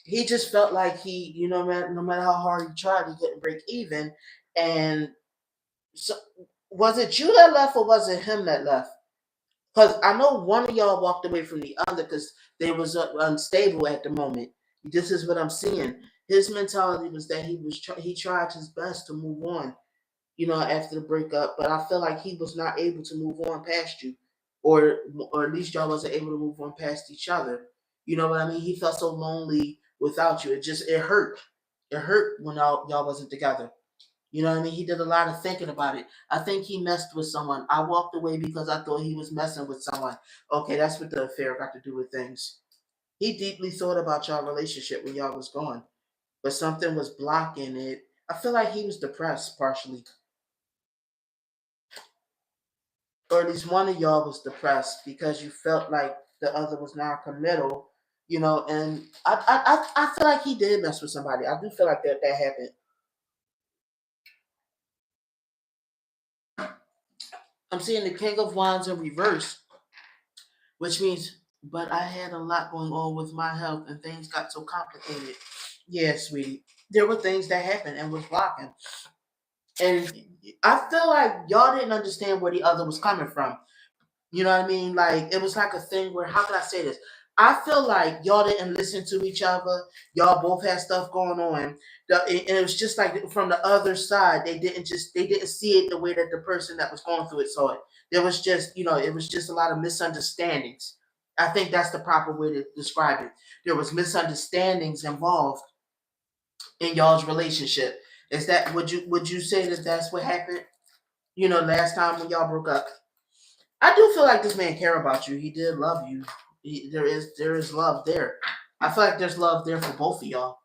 He just felt like no matter how hard he tried, he couldn't break even. And so, was it you that left, or was it him that left? Because I know one of y'all walked away from the other because they was unstable at the moment. This is what I'm seeing. His mentality was that he tried his best to move on, after the breakup, but I feel like he was not able to move on past you, or at least y'all wasn't able to move on past each other. You know what I mean? He felt so lonely without you. It hurt. It hurt when y'all wasn't together. You know what I mean? He did a lot of thinking about it. I think he messed with someone. I walked away because I thought he was messing with someone. Okay, that's what the affair got to do with things. He deeply thought about y'all relationship when y'all was gone, but something was blocking it. I feel like he was depressed partially, or at least one of y'all was depressed because you felt like the other was non-committal. And I feel like he did mess with somebody. I do feel like that happened. I'm seeing the King of Wands in reverse, which means, but I had a lot going on with my health and things got so complicated. Yeah, sweetie. There were things that happened and was blocking. And I feel like y'all didn't understand where the other was coming from. You know what I mean? Like, it was like a thing where, how can I say this? I feel like y'all didn't listen to each other. Y'all both had stuff going on. And it was just like from the other side, they didn't see it the way that the person that was going through it saw it. There was just, it was just a lot of misunderstandings. I think that's the proper way to describe it. There was misunderstandings involved in y'all's relationship. Is that would you say that that's what happened? Last time when y'all broke up. I do feel like this man care about you. He did love you. There is love there. I feel like there's love there for both of y'all.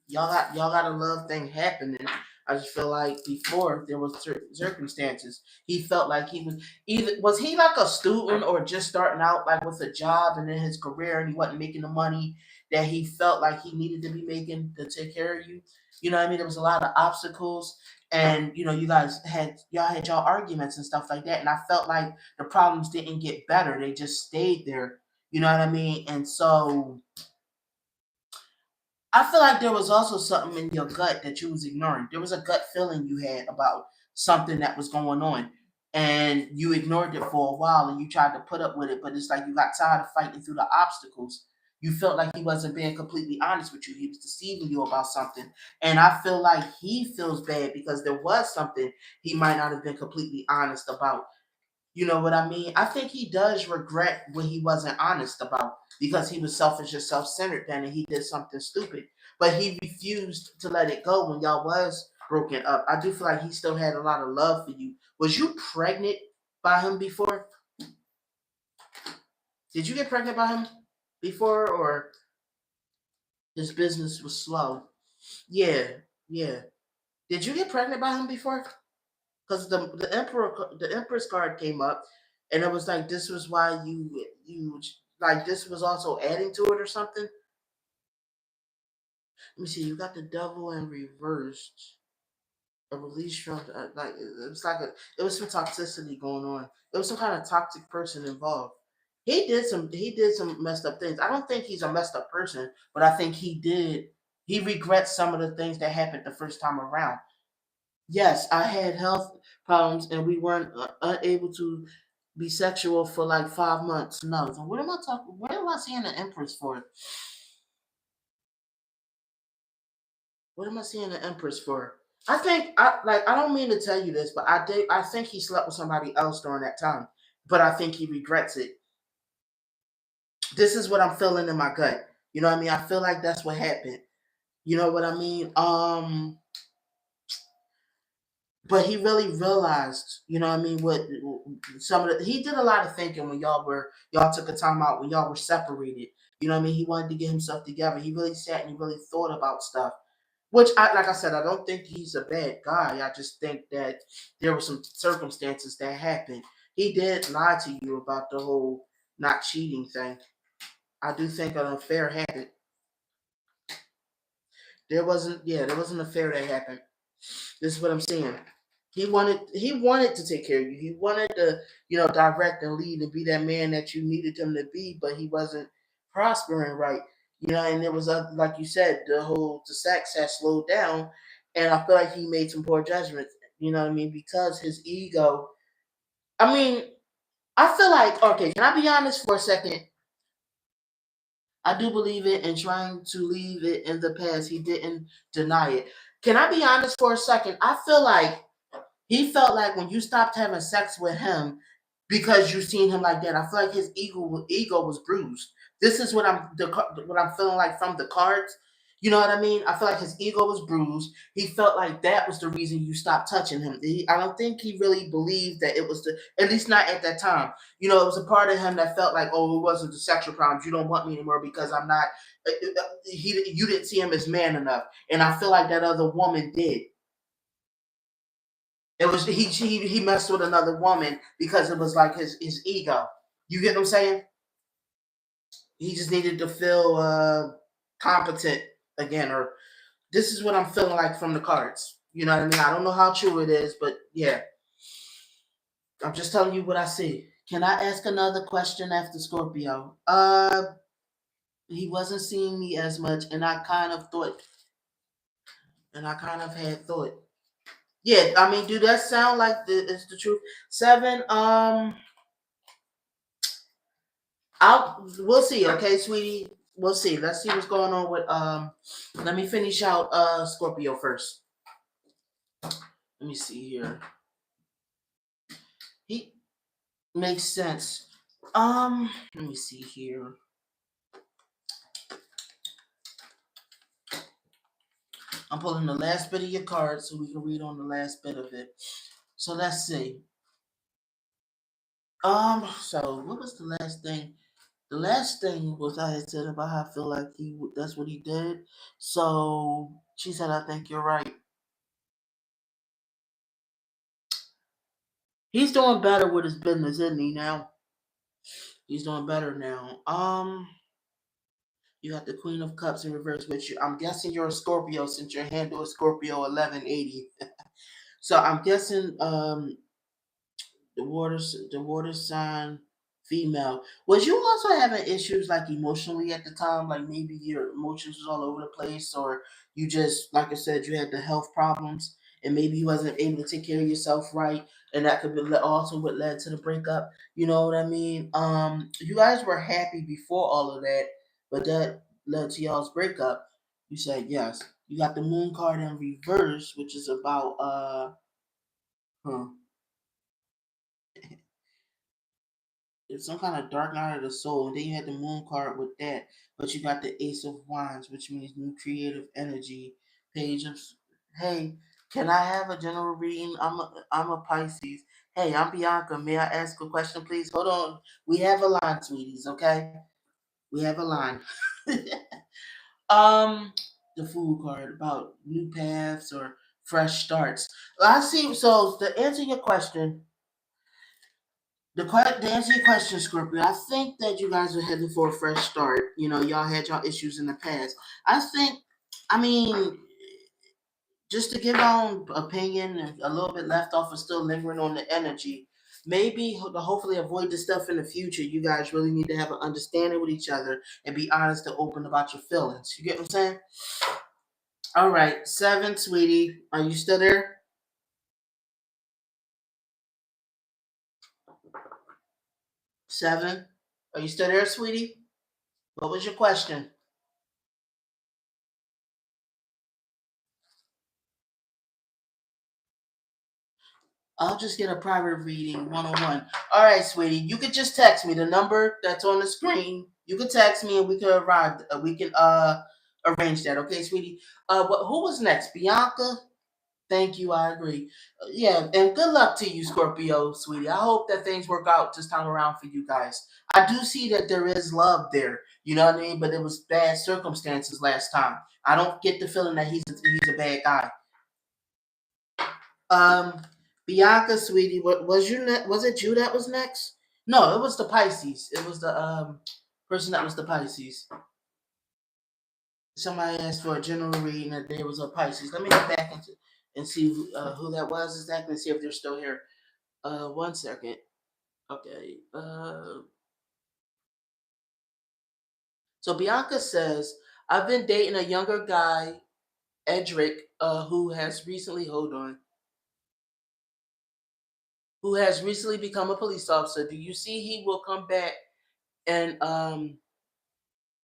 Y'all got a love thing happening. I just feel like before there was circumstances. He felt like he was either was he like a student or just starting out like with a job and in his career and he wasn't making the money that he felt like he needed to be making to take care of you. You know what I mean? There was a lot of obstacles and y'all had y'all arguments and stuff like that. And I felt like the problems didn't get better. They just stayed there. You know what I mean? And so I feel like there was also something in your gut that you was ignoring. There was a gut feeling you had about something that was going on, and you ignored it for a while, and you tried to put up with it. But it's like you got tired of fighting through the obstacles. You felt like he wasn't being completely honest with you. He was deceiving you about something, and I feel like he feels bad because there was something he might not have been completely honest about. You know what I mean? I think he does regret what he wasn't honest about because he was selfish and self-centered then and he did something stupid. But he refused to let it go when y'all was broken up. I do feel like he still had a lot of love for you. Was you pregnant by him before? Did you get pregnant by him before or his business was slow? Yeah, yeah. Did you get pregnant by him before? Because the empress card came up, and it was like this was why you like this was also adding to it or something. Let me see. You got the devil in reversed. A release from like it was like it was some toxicity going on. There was some kind of toxic person involved. He did some messed up things. I don't think he's a messed up person, but I think he regrets some of the things that happened the first time around. Yes, I had health problems and we weren't unable to be sexual for like 5 months. No, so what am I talking? What am I seeing the Empress for? What am I seeing the Empress for? I don't mean to tell you this, but I think he slept with somebody else during that time. But I think he regrets it. This is what I'm feeling in my gut. You know what I mean? I feel like that's what happened. You know what I mean? But he really realized, you know what I mean, what some of the he did a lot of thinking when y'all took a time out when y'all were separated. You know what I mean? He wanted to get himself together. He really sat and he really thought about stuff. Which I like I said, I don't think he's a bad guy. I just think that there were some circumstances that happened. He did lie to you about the whole not cheating thing. I do think an affair happened. There wasn't an affair that happened. This is what I'm saying. He wanted to take care of you. He wanted to, direct and lead and be that man that you needed him to be, but he wasn't prospering right. And it was like you said, the sex had slowed down, and I feel like he made some poor judgments. You know what I mean? Because his ego. I mean, I feel like okay. Can I be honest for a second? I do believe it and trying to leave it in the past. He didn't deny it. Can I be honest for a second? I feel like he felt like when you stopped having sex with him because you seen him like that, I feel like his ego was bruised. This is what I'm feeling like from the cards. You know what I mean? I feel like his ego was bruised. He felt like that was the reason you stopped touching him. I don't think he really believed that it was at least not at that time. It was a part of him that felt like, oh, it wasn't the sexual problems. You don't want me anymore because I'm not. You didn't see him as man enough, and I feel like that other woman did. It was he messed with another woman because it was like his ego. You get what I'm saying? He just needed to feel competent again, or this is what I'm feeling like from the cards. You know what I mean? I don't know how true it is, but yeah, I'm just telling you what I see. Can I ask another question after Scorpio? He wasn't seeing me as much, and I kind of had thought. Yeah, I mean, do that sound like it's the truth? Seven. We'll see, okay, sweetie. We'll see. Let's see what's going on with let me finish out Scorpio first. Let me see here. He makes sense. Let me see here. I'm pulling the last bit of your card so we can read on the last bit of it. So let's see. So what was the last thing? The last thing was I had said about how I feel like that's what he did. So she said, I think you're right. He's doing better with his business, isn't he now? He's doing better now. You got the Queen of Cups in reverse with you. I'm guessing you're a Scorpio since your handle is Scorpio 1180. So I'm guessing the water sign female. Was you also having issues like emotionally at the time? Like maybe your emotions was all over the place, or you just, like I said, you had the health problems, and maybe you wasn't able to take care of yourself right, and that could be also what led to the breakup. You know what I mean? You guys were happy before all of that, but that led to y'all's breakup. You said yes. You got the moon card in reverse, which is about huh, it's some kind of dark night of the soul, and then you had the moon card with that, but you got the ace of wands, which means new creative energy. Page of hey, can I have a general reading? I'm a Pisces. Hey, I'm Bianca. May I ask a question, please? Hold on. We have a line, sweeties. Okay, we have a line. um, the Fool card about new paths or fresh starts. I see. So to answer your question, to answer your question, Scorpio, I think that you guys are heading for a fresh start. You know, y'all had y'all issues in the past. I think, I mean, just to give my own opinion and a little bit left off and still lingering on the energy, maybe to hopefully avoid this stuff in the future, you guys really need to have an understanding with each other and be honest and open about your feelings. You get what I'm saying? All right, 7, sweetie. Are you still there? 7. Are you still there, sweetie? What was your question? I'll just get a private reading, one on one. All right, sweetie. You could just text me the number that's on the screen. You can text me, and we can arrive. We can arrange that. Okay, sweetie. Who was next? Bianca. Thank you. I agree. Yeah, and good luck to you, Scorpio, sweetie. I hope that things work out this time around for you guys. I do see that there is love there. You know what I mean? But it was bad circumstances last time. I don't get the feeling that he's a bad guy. Um, Bianca, sweetie, what was you? Was it you that was next? No, it was the Pisces. It was the person that was the Pisces. Somebody asked for a general reading that there was a Pisces. Let me go back and see who that was exactly and see if they're still here. 1 second. Okay. So Bianca says, I've been dating a younger guy, Edric, who has recently who has recently become a police officer. Do you see he will come back and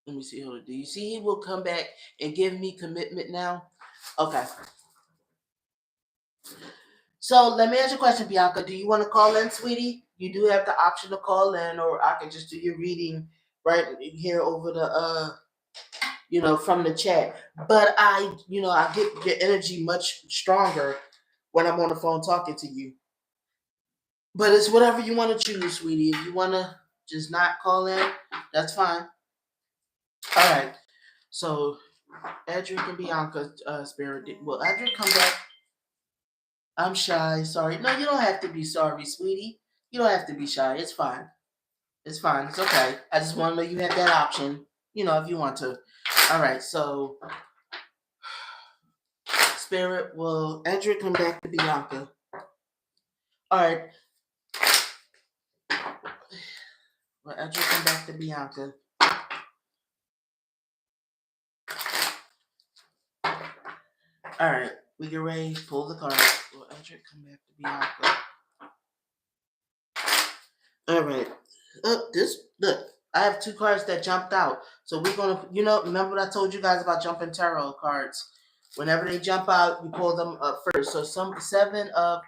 let me see. Hold on. Do you see he will come back and give me commitment now? Okay. So let me ask you a question, Bianca. Do you want to call in, sweetie? You do have the option to call in, or I can just do your reading right here over the from the chat. But I get your energy much stronger when I'm on the phone talking to you. But it's whatever you want to choose, sweetie. If you want to just not call in, that's fine. All right. So Edric and Bianca, spirit. Will Edric come back? I'm shy. Sorry. No, you don't have to be sorry, sweetie. You don't have to be shy. It's fine. It's fine. It's okay. I just want to know you have that option. If you want to. All right. So, Spirit, will Edric come back to Bianca? All right. Will Edric come back to Bianca? All right. We get ready. Pull the card. Will Edric come back to Bianca? All right. This look. I have 2 cards that jumped out. So we're gonna, remember what I told you guys about jumping tarot cards. Whenever they jump out, you pull them up first. So 7 of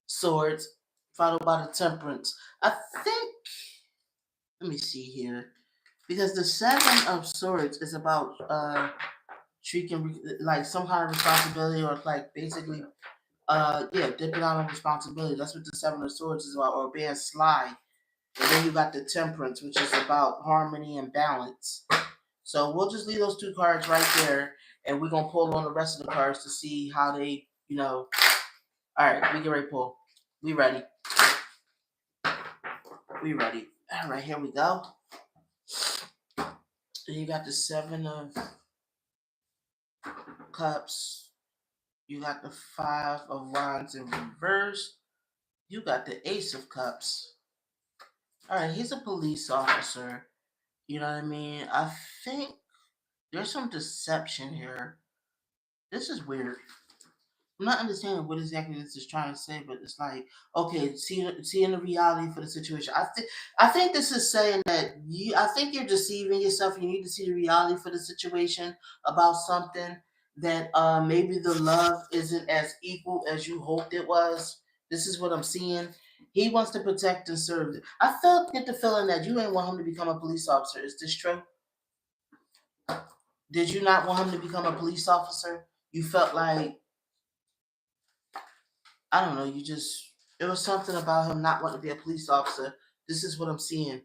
swords, followed by the temperance. I think. Let me see here, because the 7 of swords is about treating like some kind of responsibility, or like basically dipping out on responsibility. That's what the 7 of swords is about, or being sly. And then you got the temperance, which is about harmony and balance. So we'll just leave those 2 cards right there, and we're gonna pull on the rest of the cards to see how they, All right, we get ready to pull. We ready. We ready. All right, here we go. And you got the 7 of cups. You got the 5 of wands in reverse. You got the Ace of Cups. All right, he's a police officer. You know what I mean? I think there's some deception here. This is weird. I'm not understanding what exactly this is trying to say, but it's like, okay, seeing the reality for the situation. I think this is saying that I think you're deceiving yourself. You need to see the reality for the situation about something, that maybe the love isn't as equal as you hoped it was. This is what I'm seeing. He wants to protect and serve. I get the feeling that you ain't want him to become a police officer. Is this true? Did you not want him to become a police officer? You felt like, I don't know, it was something about him not wanting to be a police officer. This is what I'm seeing.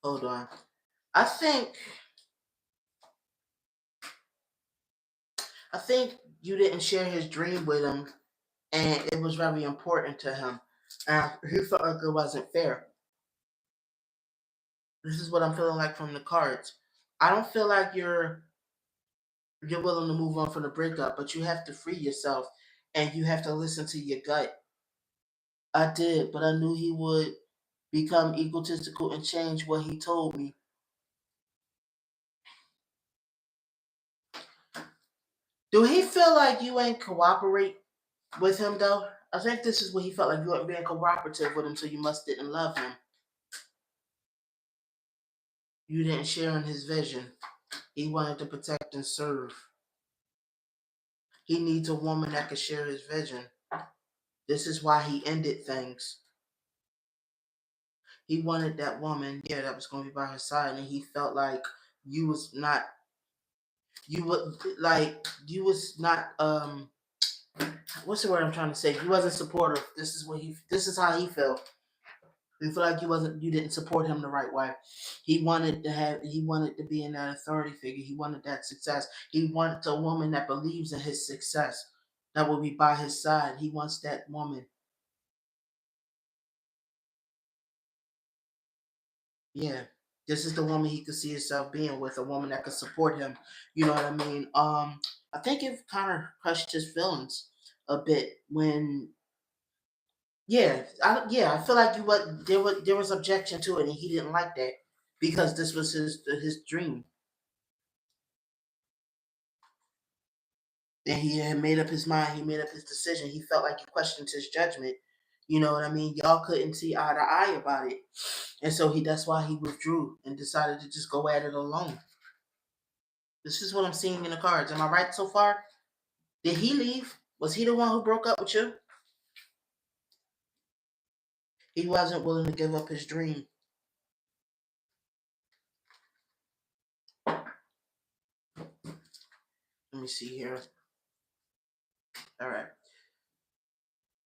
Hold on. I think you didn't share his dream with him, and it was very important to him. He felt like it wasn't fair. This is what I'm feeling like from the cards. I don't feel like you're willing to move on from the breakup, but you have to free yourself, and you have to listen to your gut. I did, but I knew he would become egotistical and change what he told me. Do he feel like you ain't cooperate with him though? I think this is what he felt like, you weren't being cooperative with him, so you must didn't love him. You didn't share in his vision. He wanted to protect and serve. He needs a woman that can share his vision. This is why he ended things. He wanted that woman, that was going to be by his side, and he felt like you was not. You was not. What's the word I'm trying to say? He wasn't supportive. This is how he felt. He felt like you didn't support him the right way. He wanted to be in that authority figure. He wanted that success. He wanted a woman that believes in his success, that will be by his side. He wants that woman. Yeah. This is the woman he could see himself being with, a woman that could support him. You know what I mean? I think it kind of crushed his feelings a bit when, I feel like there was objection to it, and he didn't like that, because this was his dream. And he had made up his mind. He made up his decision. He felt like you questioned his judgment. You know what I mean? Y'all couldn't see eye to eye about it, and so that's why he withdrew and decided to just go at it alone. This is what I'm seeing in the cards. Am I right so far? Did he leave? Was he the one who broke up with you? He wasn't willing to give up his dream. Let me see here. All right.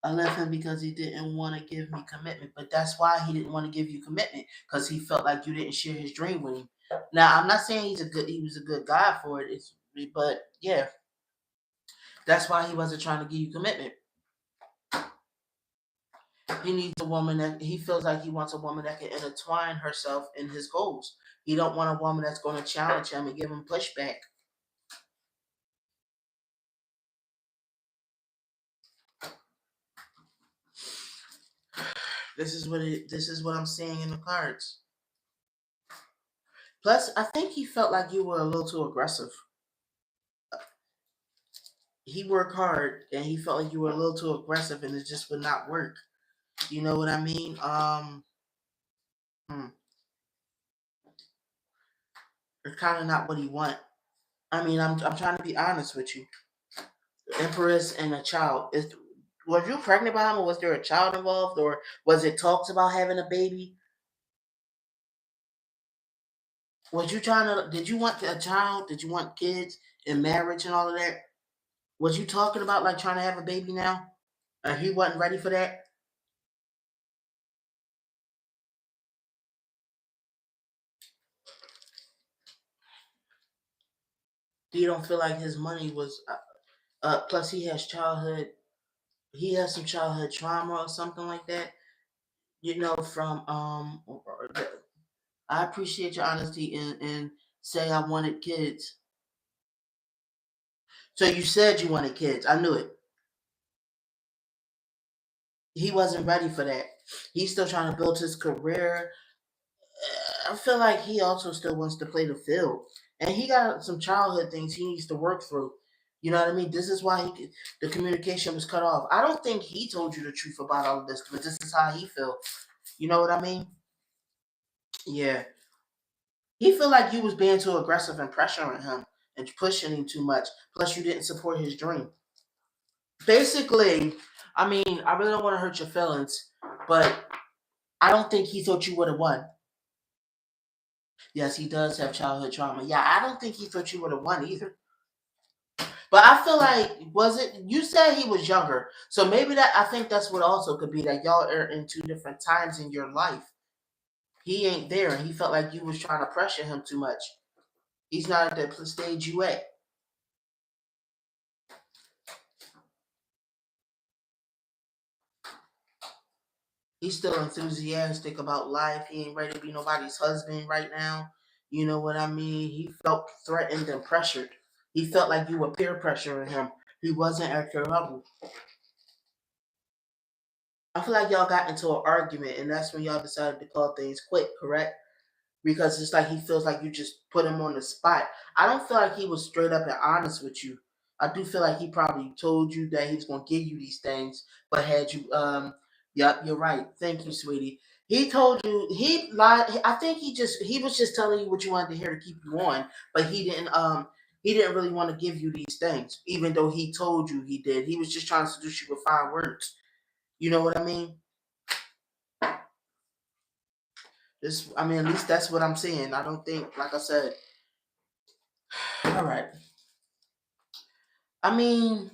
I left him because he didn't want to give me commitment. But that's why he didn't want to give you commitment, because he felt like you didn't share his dream with him. Now, I'm not saying he was a good guy for it. But yeah, that's why he wasn't trying to give you commitment. He needs a woman that he feels like he wants a woman that can intertwine herself in his goals. He don't want a woman that's going to challenge him and give him pushback. This is what I'm seeing in the cards. Plus, I think he felt like you were a little too aggressive. He worked hard, and he felt like you were a little too aggressive, and it just would not work. You know what I mean? Hmm. It's kind of not what he want. I mean, I'm trying to be honest with you. Empress and a child. Was you pregnant by him, or was there a child involved, or was it talks about having a baby? Was you trying to? Did you want a child? Did you want kids and marriage and all of that? Was you talking about like trying to have a baby now? And he wasn't ready for that. He don't feel like his money was. Plus, he has childhood. He has some childhood trauma or something like that. You know, from I appreciate your honesty and say I wanted kids. So you said you wanted kids. I knew it. He wasn't ready for that. He's still trying to build his career. I feel like he also still wants to play the field, and he got some childhood things he needs to work through. You know what I mean? This is why the communication was cut off. I don't think he told you the truth about all of this, but this is how he felt. You know what I mean? Yeah. He feel like you was being too aggressive and pressuring him and pushing him too much. Plus, you didn't support his dream. Basically, I mean, I really don't want to hurt your feelings, but I don't think he thought you would have won. Yes, he does have childhood trauma. Yeah, I don't think he thought you would have won either. But I feel like was it you said he was younger, so maybe that I think that's what also could be that y'all are in two different times in your life. He ain't there, and he felt like you was trying to pressure him too much. He's not at the stage you at. He's still enthusiastic about life. He ain't ready to be nobody's husband right now. You know what I mean? He felt threatened and pressured. He felt like you were peer pressuring him. He wasn't at your level. I feel like y'all got into an argument, and that's when y'all decided to call things quit, correct? Because it's like he feels like you just put him on the spot. I don't feel like he was straight up and honest with you. I do feel like he probably told you that he was going to give you these things, but had you, yep, you're right. Thank you, sweetie. He told you he lied. I think he was just telling you what you wanted to hear to keep you on, but he didn't really want to give you these things, even though he told you he did. He was just trying to seduce you with fine words. You know what I mean? I mean, at least that's what I'm saying. I don't think, like I said, all right. I mean,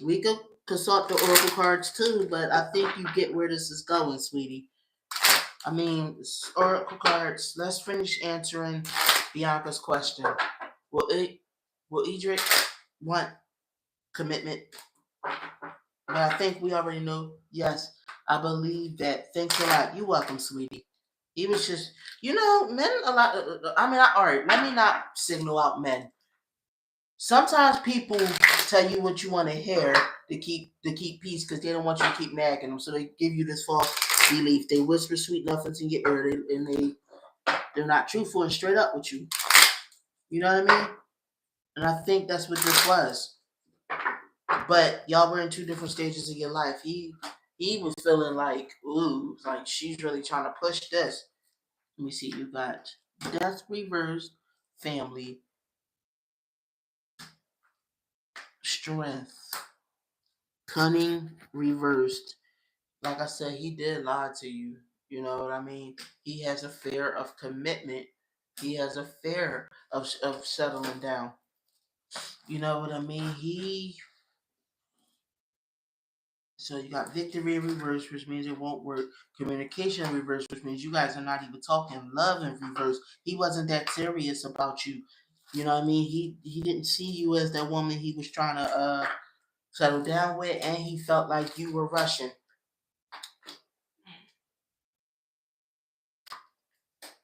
we could consult the oracle cards too, but I think you get where this is going, sweetie. I mean, oracle cards. Let's finish answering Bianca's question. Will it? Will Edric want commitment? But I think we already know. Yes, I believe that. Thanks a lot. You're welcome, sweetie. He was just, men a lot. I mean, all right. Let me not signal out men. Sometimes people tell you what you want to hear to keep peace because they don't want you to keep nagging them. So they give you this false belief. They whisper sweet nothings in your ear, and they're not truthful and straight up with you. You know what I mean? And I think that's what this was. But y'all were in two different stages of your life. He was feeling like, ooh, like she's really trying to push this. Let me see. You got death reversed, family, strength, cunning reversed. Like I said, he did lie to you. You know what I mean? He has a fear of commitment. He has a fear of settling down. You know what I mean? So you got victory in reverse, which means it won't work. Communication in reverse, which means you guys are not even talking. Love in reverse. He wasn't that serious about you. You know what I mean? He didn't see you as that woman he was trying to settle down with, and he felt like you were rushing.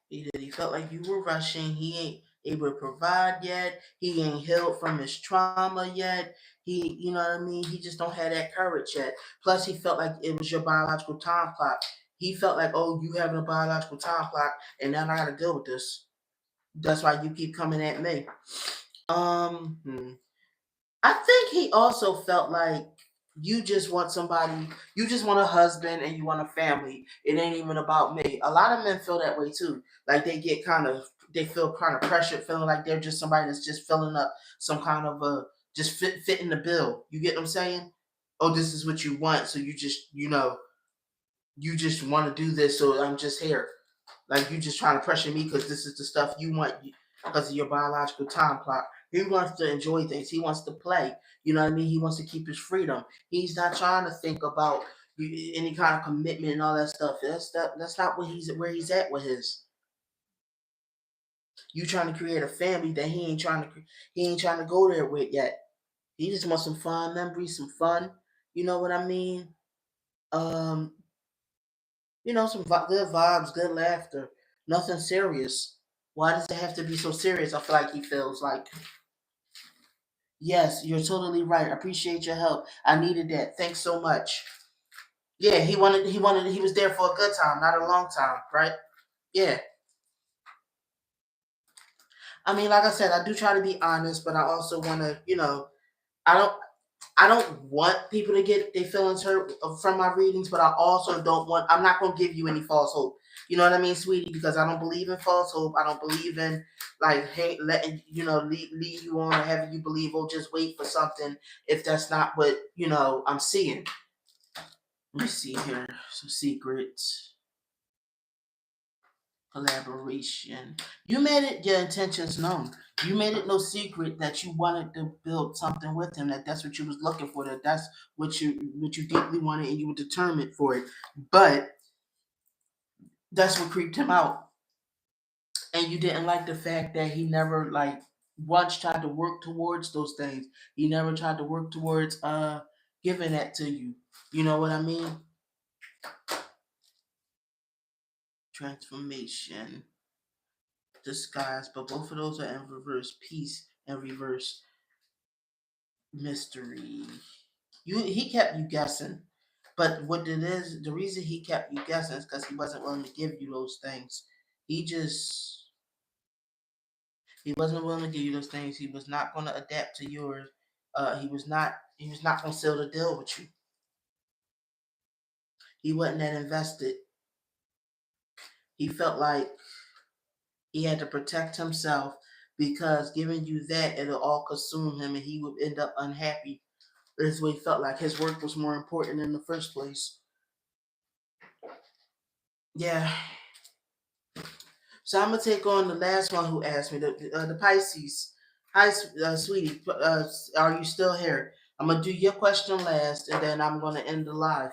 He did. He felt like you were rushing. He ain't able to provide yet. He ain't healed from his trauma yet. You know what I mean? He just don't have that courage yet. Plus, he felt like it was your biological time clock. He felt like, oh, you having a biological time clock, and now I got to deal with this. That's why you keep coming at me. Hmm. I think he also felt like You just want somebody, you just want a husband and you want a family. It ain't even about me. A lot of men feel that way too. Like they feel kind of pressured, feeling like they're just somebody that's just filling up some kind of a, just fitting the bill. You get what I'm saying? Oh, this is what you want. So you just, you just want to do this. So I'm just here. Like you just trying to pressure me because this is the stuff you want because of your biological time clock. He wants to enjoy things. He wants to play. You know what I mean? He wants to keep his freedom. He's not trying to think about any kind of commitment and all that stuff. That's not where he's at with his. You trying to create a family that he ain't trying to go there with yet. He just wants some fun memories, some fun. You know what I mean? Um, some good vibes, good laughter, nothing serious. Why does it have to be so serious? I feel like he feels like, yes, you're totally right. I appreciate your help. I needed that. Thanks so much. Yeah, he was there for a good time, not a long time, right? Yeah. I mean, like I said, I do try to be honest, but I also want to, I don't I don't want people to get their feelings hurt from my readings, but I also don't want. I'm not gonna give you any false hope. You know what I mean, sweetie? Because I don't believe in false hope. I don't believe in like hey, letting lead you on or having you believe. Oh, just wait for something if that's not what I'm seeing. Let me see here. Some secrets, collaboration. You made it your intentions known. You made it no secret that you wanted to build something with him. That's what you was looking for. That's what you deeply wanted, and you were determined for it. But that's what creeped him out, and you didn't like the fact that he never like once tried to work towards those things. He never tried to work towards giving that to you. You know what I mean? Transformation, disguise, but both of those are in reverse. Peace and reverse. Mystery. He kept you guessing. But what it is, the reason he kept you guessing is because he wasn't willing to give you those things. He just he wasn't willing to give you those things. He was not going to adapt to yours. He was not going to seal the deal with you. He wasn't that invested. He felt like he had to protect himself because giving you that it'll all consume him and he would end up unhappy. That's what he felt like. His work was more important in the first place. Yeah. So I'm gonna take on the last one who asked me, the Pisces. Hi, sweetie. Are you still here? I'm gonna do your question last, and then I'm gonna end the live.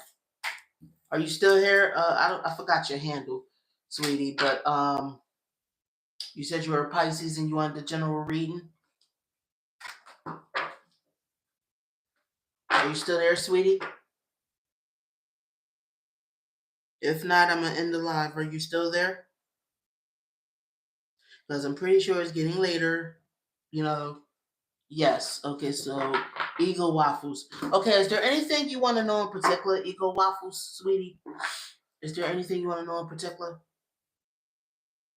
Are you still here? I forgot your handle, sweetie, but you said you were a Pisces and you wanted the general reading. Are you still there, sweetie? If not, I'm gonna end the live. Are you still there? Because I'm pretty sure it's getting later. You know. Yes. Okay. So, Eagle Waffles. Okay. Is there anything you want to know in particular, Eagle Waffles, sweetie? Is there anything you want to know in particular,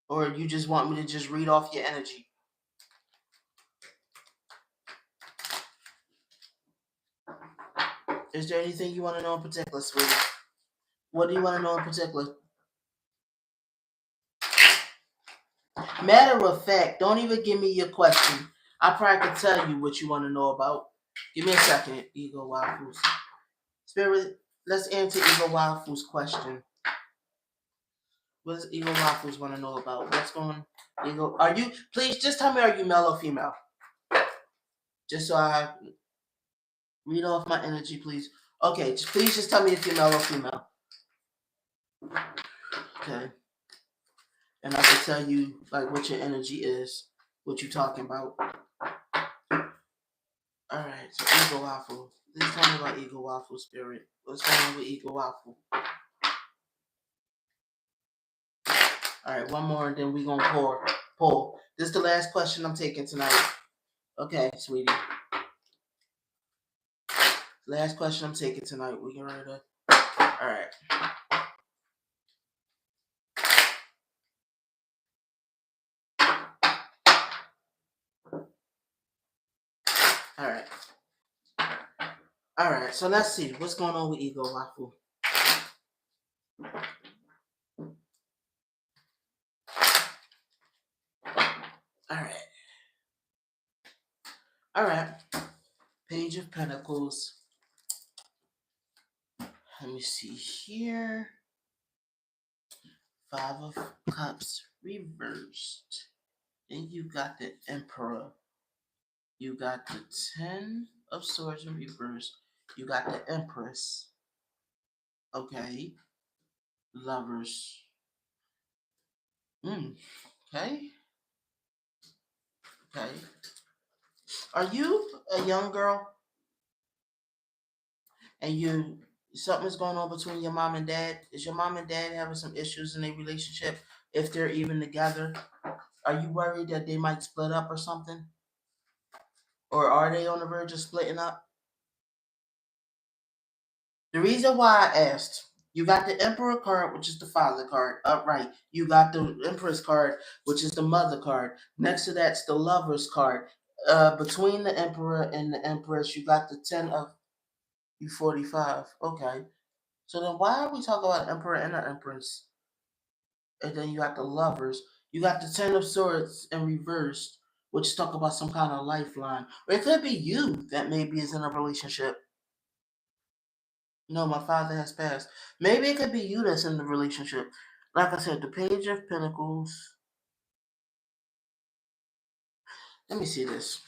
or you just want me to just read off your energy? Is there anything you want to know in particular, sweetie? What do you want to know in particular? Matter of fact, don't even give me your question. I probably can tell you what you want to know about. Give me a second, Eagle Waffles. Spirit, let's answer Eagle Waffles' question. What does Eagle Waffles want to know about? What's going on? Eagle, are you, please just tell me, are you male or female? Just so I read off my energy, please. Okay, please just tell me if you're male or female. Okay. And I can tell you like what your energy is, what you're talking about. Alright, so Eagle Waffle. Please tell me about Eagle Waffle, Spirit. What's going on with Eagle Waffle? Alright, one more and then we're gonna pull. This is the last question I'm taking tonight. Okay, sweetie. Last question I'm taking tonight. We get ready to. Alright. Alright. All right, so let's see what's going on with Ego Waffle. All right, all right. Page of Pentacles. Let me see here. Five of Cups reversed. Then you got the Emperor. You got the Ten of Swords in reverse. You got the Empress. Okay. Lovers. Okay. Okay. Are you a young girl and you something's going on between your mom and dad? Is your mom and dad having some issues in their relationship if they're even together? Are you worried that they might split up or something? Or are they on the verge of splitting up? The reason why I asked, you got the Emperor card, which is the father card, upright. You got the Empress card, which is the mother card. Next to that's the Lovers card. Between the Emperor and the Empress, you got the Ten of U45. Okay. So then why are we talking about Emperor and the Empress? And then you got the Lovers. You got the Ten of Swords in reverse, which talk about some kind of lifeline. Or it could be you that maybe is in a relationship. No, my father has passed. Maybe it could be you that's in the relationship. Like I said, the Page of Pentacles. Let me see this.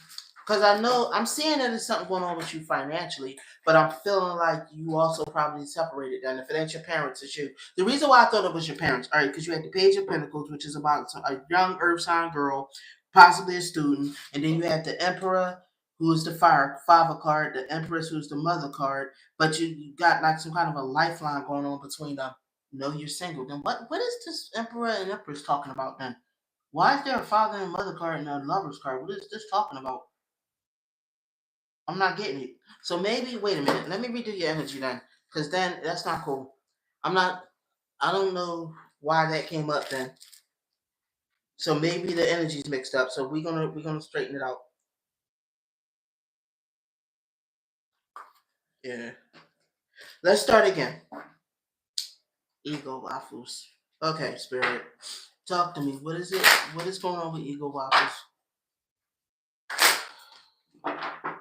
Because I know I'm seeing that there's something going on with you financially, but I'm feeling like you also probably separated then. If it ain't your parents, it's you. The reason why I thought it was your parents, all right, because you had the Page of Pentacles, which is about a young earth sign girl, possibly a student, and then you had the Emperor, who is the father card, the Empress, who's the mother card, but you got like some kind of a lifeline going on between them. No, you're single. Then what is this Emperor and Empress talking about then? Why is there a father and mother card and a lover's card? What is this talking about? I'm not getting it. So maybe wait a minute. Let me redo your energy then, because then that's not cool. I'm not. I don't know why that came up then. So maybe the energy's mixed up. So we're gonna straighten it out. Yeah. Let's start again. Ego waffles. Okay, spirit. Talk to me. What is it? What is going on with ego waffles?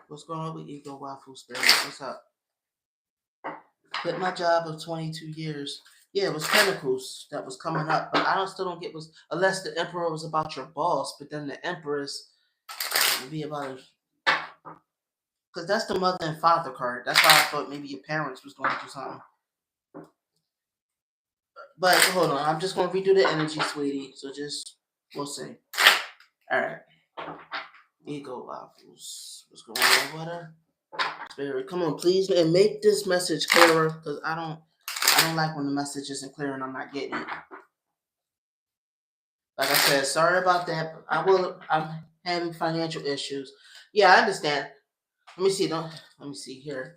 What's going on with ego waffles, spirit? What's up? Quit my job of 22 years. Yeah, it was Pentacles that was coming up, but I still don't get was unless the Emperor was about your boss, but then the Empress would be about because that's the mother and father card. That's why I thought maybe your parents was going through something. But hold on, I'm just gonna redo the energy, sweetie. So just we'll see. All right, ego waffles. What's going on with her? Spirit, come on, please, and make this message clearer because I don't like when the message isn't clear and I'm not getting it. Like I said, sorry about that. I'm having financial issues. Yeah, I understand. Let me see. Don't let me see here.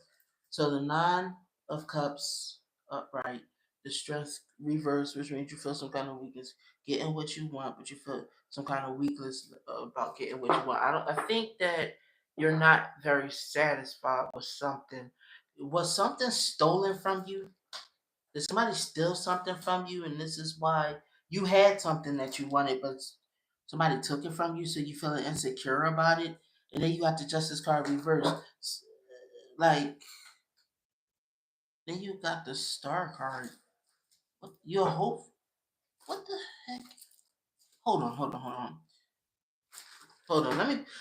So the Nine of Cups upright, the Strength reverse, which means you feel some kind of weakness getting what you want, but you feel some kind of weakness about getting what you want. I think that you're not very satisfied with something. Was something stolen from you? Did somebody steal something from you, and this is why you had something that you wanted, but somebody took it from you, so you feeling insecure about it, and then you got the Justice card reversed. Like then you got the Star card. What your hope? What the heck? Hold on.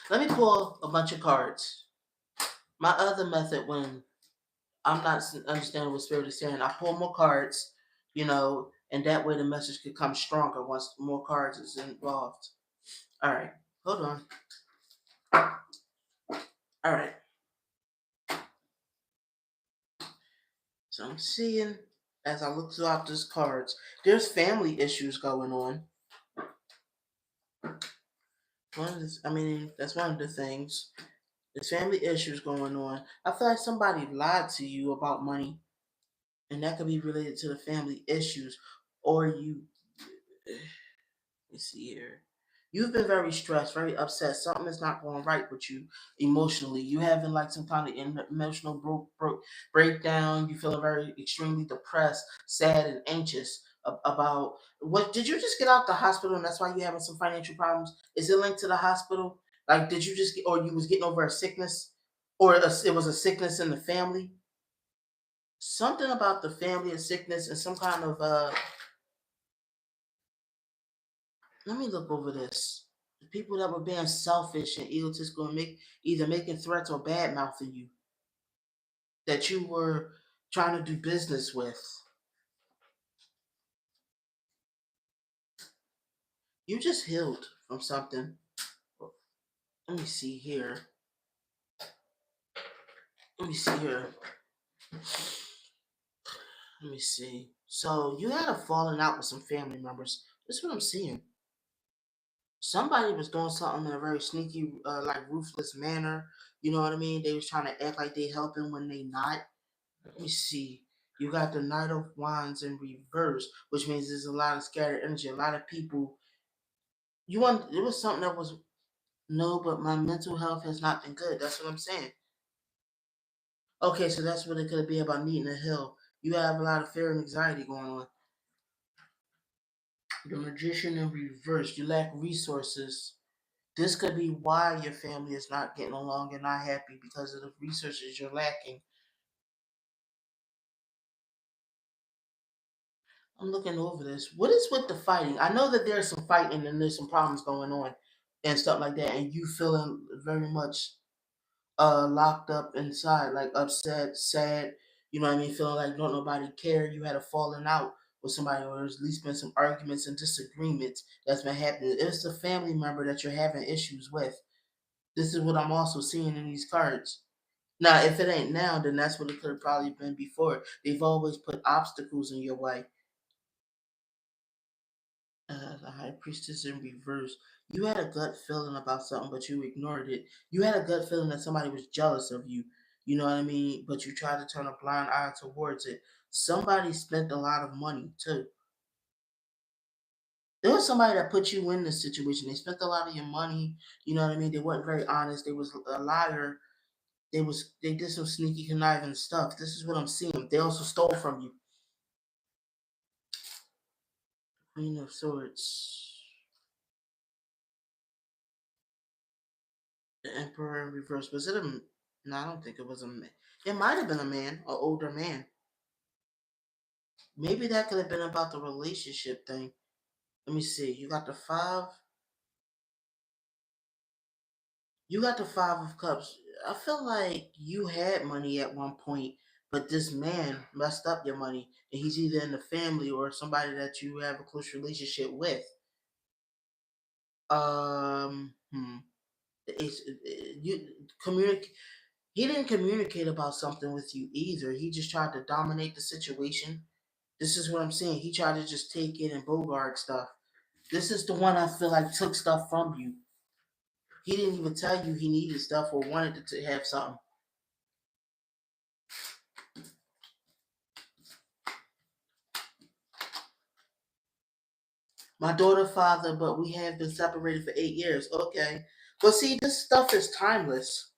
Let me pull a bunch of cards. My other method when I'm not understanding what Spirit is saying, I pull more cards, and that way the message could come stronger once more cards is involved. All right, hold on. All right, so I'm seeing as I look throughout these cards, there's family issues going on. That's one of the things. There's family issues going on. I feel like somebody lied to you about money, and that could be related to the family issues, or you. Let's see here. You've been very stressed, very upset. Something is not going right with you emotionally. You having like some kind of emotional breakdown. You feeling very extremely depressed, sad, and anxious about what. Did you just get out the hospital and that's why you having some financial problems? Is it linked to the hospital? Like, did you just get, or you was getting over a sickness, or it was a sickness in the family? Something about the family, a sickness, and some kind of let me look over this. The people that were being selfish and egotistical and either making threats or bad mouthing you that you were trying to do business with. You just healed from something. Let me see here. Let me see here. Let me see. So you had a falling out with some family members. That's what I'm seeing. Somebody was doing something in a very sneaky, like ruthless manner. You know what I mean? They was trying to act like they helping when they not. Let me see. You got the Knight of Wands in reverse, which means there's a lot of scattered energy. A lot of people. You want? It was something that was no, but my mental health has not been good. That's what I'm saying. Okay, so that's what it could be about needing a hill. You have a lot of fear and anxiety going on. The Magician in reverse. You lack resources. This could be why your family is not getting along and not happy because of the resources you're lacking. I'm looking over this. What is with the fighting? I know that there's some fighting and there's some problems going on and stuff like that, and you feeling very much locked up inside, like upset, sad, you know what I mean, feeling like don't nobody care. You had a falling out with somebody, or there's at least been some arguments and disagreements that's been happening. It's a family member that you're having issues with. This is what I'm also seeing in these cards. Now, if it ain't now, then that's what it could have probably been before. They've always put obstacles in your way. The High Priestess in reverse. You had a gut feeling about something, but you ignored it. You had a gut feeling that somebody was jealous of you. You know what I mean? But you tried to turn a blind eye towards it. Somebody spent a lot of money too. There was somebody that put you in this situation. They spent a lot of your money. You know what I mean? They weren't very honest. They was a liar. They did some sneaky conniving stuff. This is what I'm seeing. They also stole from you. Queen of Swords. The Emperor in reverse. Was it a? No, I don't think it was a man. It might have been a man, an older man. Maybe that could have been about the relationship thing. Let me see. You got the five. You got the Five of Cups. I feel like you had money at one point, but this man messed up your money, and he's either in the family or somebody that you have a close relationship with. Hmm. You communicate. He didn't communicate about something with you either. He just tried to dominate the situation. This is what I'm saying. He tried to just take it and bogart stuff. This is the one I feel like took stuff from you. He didn't even tell you he needed stuff or wanted to have something. My daughter, father, but we have been separated for 8 years. Okay. But see, this stuff is timeless.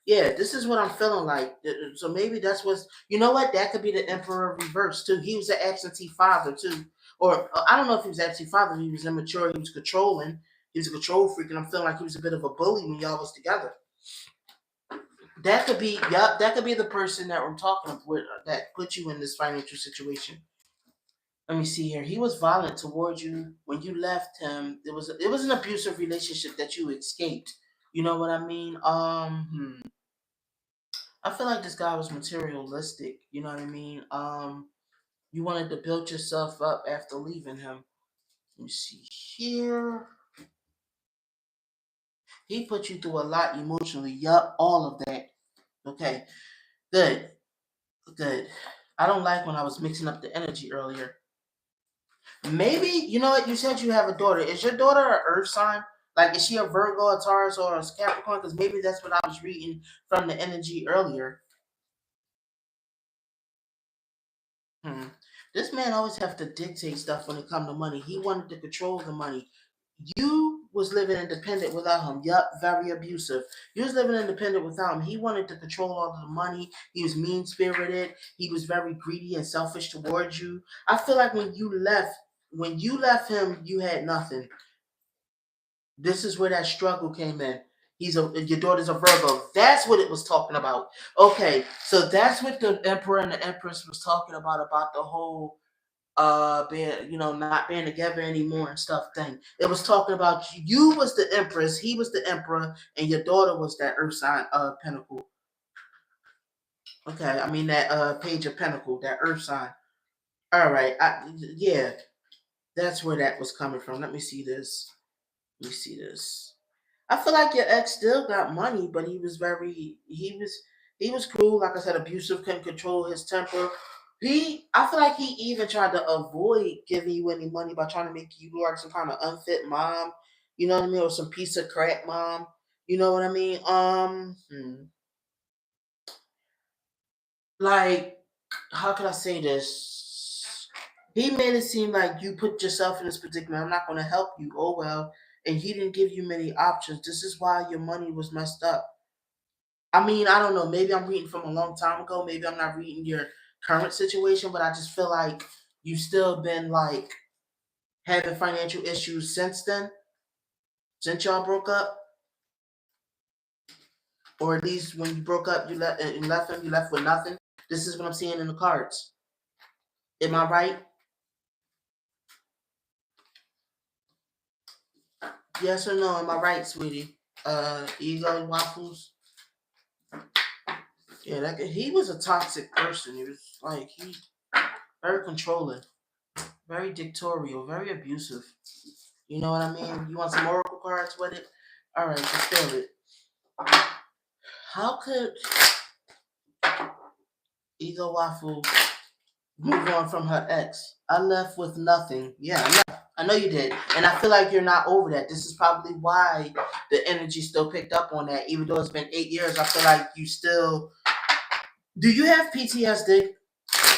Yeah, this is what I'm feeling like. So maybe that's what's. You know what? That could be the Emperor reverse too. He was an absentee father too, or I don't know if he was absentee father. He was immature. He was controlling. He was a control freak, and I'm feeling like he was a bit of a bully when y'all was together. That could be. Yup, that could be the person that I'm talking with that put you in this financial situation. Let me see here. He was violent towards you when you left him. It was an abusive relationship that you escaped. You know what I mean? I feel like this guy was materialistic. You know what I mean? You wanted to build yourself up after leaving him. Let me see here. He put you through a lot emotionally. Yup, all of that. Okay, good, good. I don't like when I was mixing up the energy earlier. Maybe you know what? You said you have a daughter. Is your daughter an Earth sign? Like, is she a Virgo, a Taurus, or a Capricorn? Because maybe that's what I was reading from the energy earlier. Hmm. This man always have to dictate stuff when it come to money. He wanted to control the money. You was living independent without him. Yup, very abusive. He was living independent without him. He wanted to control all of the money. He was mean spirited. He was very greedy and selfish towards you. I feel like when you left him, you had nothing. This is where that struggle came in. Your daughter's a Virgo. That's what it was talking about. Okay, so that's what the Emperor and the Empress was talking about the whole being, not being together anymore and stuff thing. It was talking about you was the Empress, he was the Emperor, and your daughter was that Earth sign Pentacle. Okay, I mean that Page of Pentacle, that Earth sign. All right, yeah, that's where that was coming from. Let me see this. Let me see this. I feel like your ex still got money, but he was cruel. Like I said, abusive, couldn't control his temper. I feel like he even tried to avoid giving you any money by trying to make you look like some kind of unfit mom. You know what I mean, or some piece of crap mom. You know what I mean? Like, how can I say this? He made it seem like you put yourself in this predicament. I'm not going to help you. Oh well, and he didn't give you many options. This is why your money was messed up. I mean, I don't know. Maybe I'm reading from a long time ago. Maybe I'm not reading your current situation, but I just feel like you've still been like having financial issues since then, since y'all broke up, or at least when you broke up, you left him. You left with nothing. This is what I'm seeing in the cards. Am I right? Yes or no? Am I right, sweetie? Ego and waffles. Yeah, he was a toxic person. He was like he very controlling, very dictatorial, very abusive. You know what I mean? You want some oracle cards with it? All right, just feel it. How could Ego Waffle move on from her ex? I left with nothing. Yeah, I know you did. And I feel like you're not over that. This is probably why the energy still picked up on that. Even though it's been 8 years, I feel like you still. Do you have PTSD?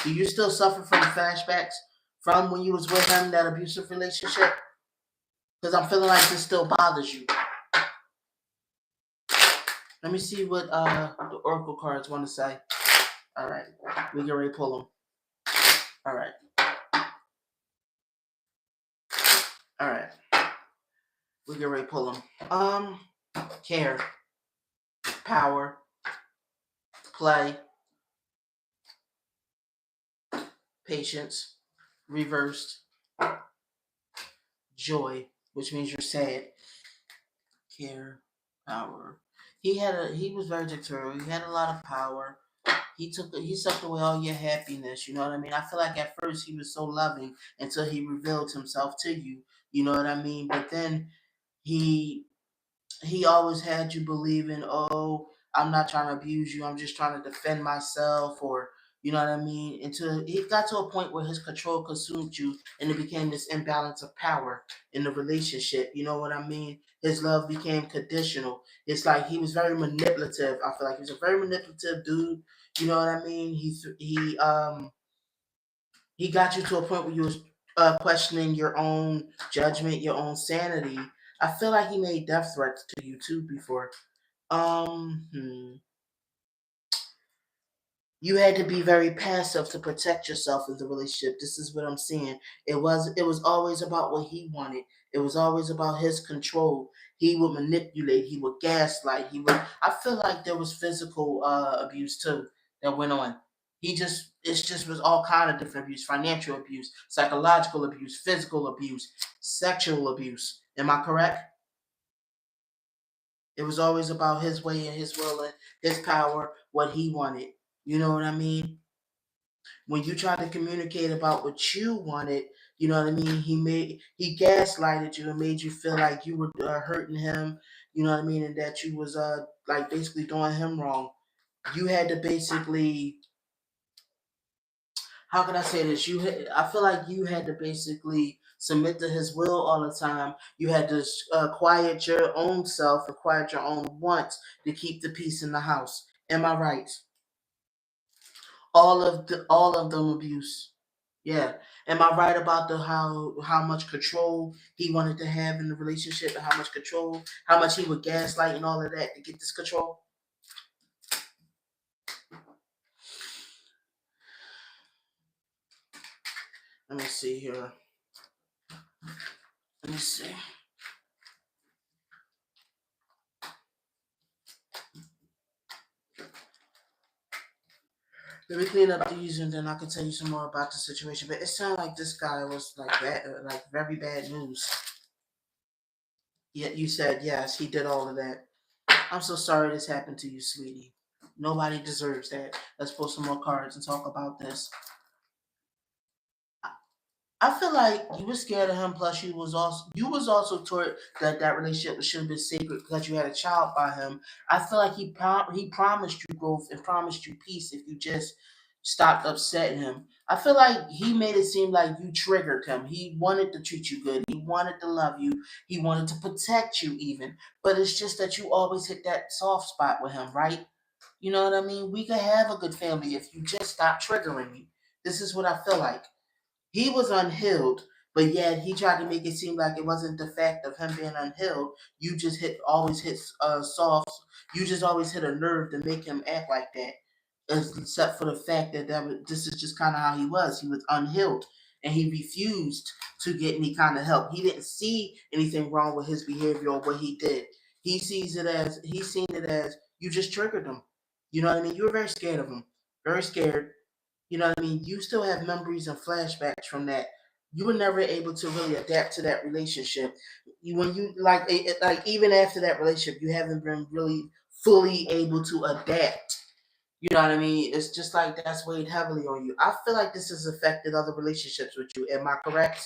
Do you still suffer from the flashbacks from when you was with him, that abusive relationship? Because I'm feeling like this still bothers you. Let me see what the oracle cards want to say. All right, we can already pull them. All right, all right, we can already pull them. Care, power, play, patience, reversed, joy, which means you're sad. Care, power. He was very dictatorial. He had a lot of power. He sucked away all your happiness. You know what I mean? I feel like at first he was so loving until he revealed himself to you. You know what I mean? But then he he always had you believing, oh, I'm not trying to abuse you, I'm just trying to defend myself, or you know what I mean? Until he got to a point where his control consumed you and it became this imbalance of power in the relationship. You know what I mean? His love became conditional. It's like he was very manipulative. I feel like he was a very manipulative dude. You know what I mean? He got you to a point where you was questioning your own judgment, your own sanity. I feel like he made death threats to you too before. Um, hmm. You had to be very passive to protect yourself in the relationship. This is what I'm seeing. It was always about what he wanted. It was always about his control. He would manipulate. He would gaslight. He would. I feel like there was physical abuse too that went on. It just was all kind of different abuse: financial abuse, psychological abuse, physical abuse, sexual abuse. Am I correct? It was always about his way and his will and his power, what he wanted. You know what I mean? When you tried to communicate about what you wanted, you know what I mean? He gaslighted you and made you feel like you were hurting him. You know what I mean? And that you was like basically doing him wrong. You had to basically, how can I say this? I feel like you had to basically submit to his will all the time. You had to quiet your own self and quiet your own wants to keep the peace in the house. Am I right? All of them abuse. Yeah. Am I right about the how much control he wanted to have in the relationship and how much control, how much he would gaslight and all of that to get this control? Let me see here. Let me see. Let me clean up these and then I can tell you some more about the situation. But it sounded like this guy was like bad, like very bad news. Yet you said yes, he did all of that. I'm so sorry this happened to you, sweetie. Nobody deserves that. Let's pull some more cards and talk about this. I feel like you were scared of him. Plus, you was also toward that relationship should have been sacred because you had a child by him. I feel like he promised you growth and promised you peace if you just stopped upsetting him. I feel like he made it seem like you triggered him. He wanted to treat you good. He wanted to love you. He wanted to protect you even. But it's just that you always hit that soft spot with him, right? You know what I mean? We could have a good family if you just stop triggering me. This is what I feel like. He was unhealed, but yet he tried to make it seem like it wasn't the fact of him being unhealed. You just always hit soft. You just always hit a nerve to make him act like that. Except for the fact that this is just kind of how he was. He was unhealed, and he refused to get any kind of help. He didn't see anything wrong with his behavior or what he did. He's seen it as you just triggered him. You know what I mean? You were very scared of him, very scared. You know what I mean? You still have memories and flashbacks from that. You were never able to really adapt to that relationship. When you like even after that relationship, you haven't been really fully able to adapt. You know what I mean? It's just like that's weighed heavily on you. I feel like this has affected other relationships with you. Am I correct?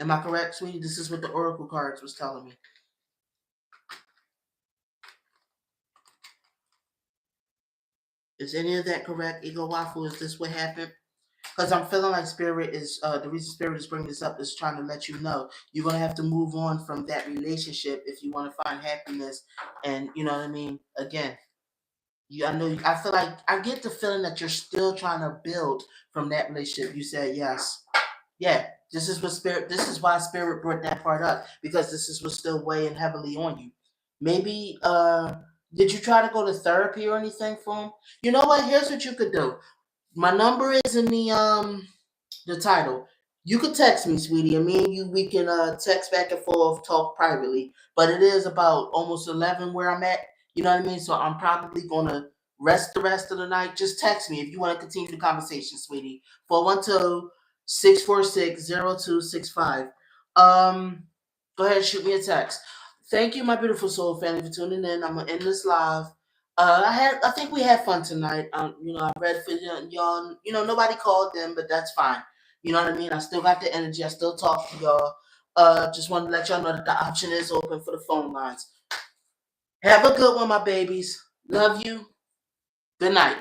Am I correct, sweetie? This is what the oracle cards was telling me. Is any of that correct, Ego Waffle? Is this what happened? Because I'm feeling like Spirit is the reason Spirit is bringing this up is trying to let you know you're gonna have to move on from that relationship if you want to find happiness. And you know what I mean. Again, I know. I feel like I get the feeling that you're still trying to build from that relationship. You said yes. Yeah. This is what Spirit. This is why Spirit brought that part up because this is what's still weighing heavily on you. Maybe. Did you try to go to therapy or anything for him? You know what? Here's what you could do. My number is in the title. You could text me, sweetie, and me and you we can text back and forth, talk privately. But it is about almost 11 where I'm at. You know what I mean? So I'm probably gonna rest the rest of the night. Just text me if you want to continue the conversation, sweetie. 412-646-0265. Um, Go ahead, shoot me a text. Thank you, my beautiful soul family, for tuning in. I'm gonna end this live. I think we had fun tonight. I read for y'all. Nobody called them, but that's fine. You know what I mean? I still got the energy. I still talk to y'all. Just wanted to let y'all know that the option is open for the phone lines. Have a good one, my babies. Love you. Good night.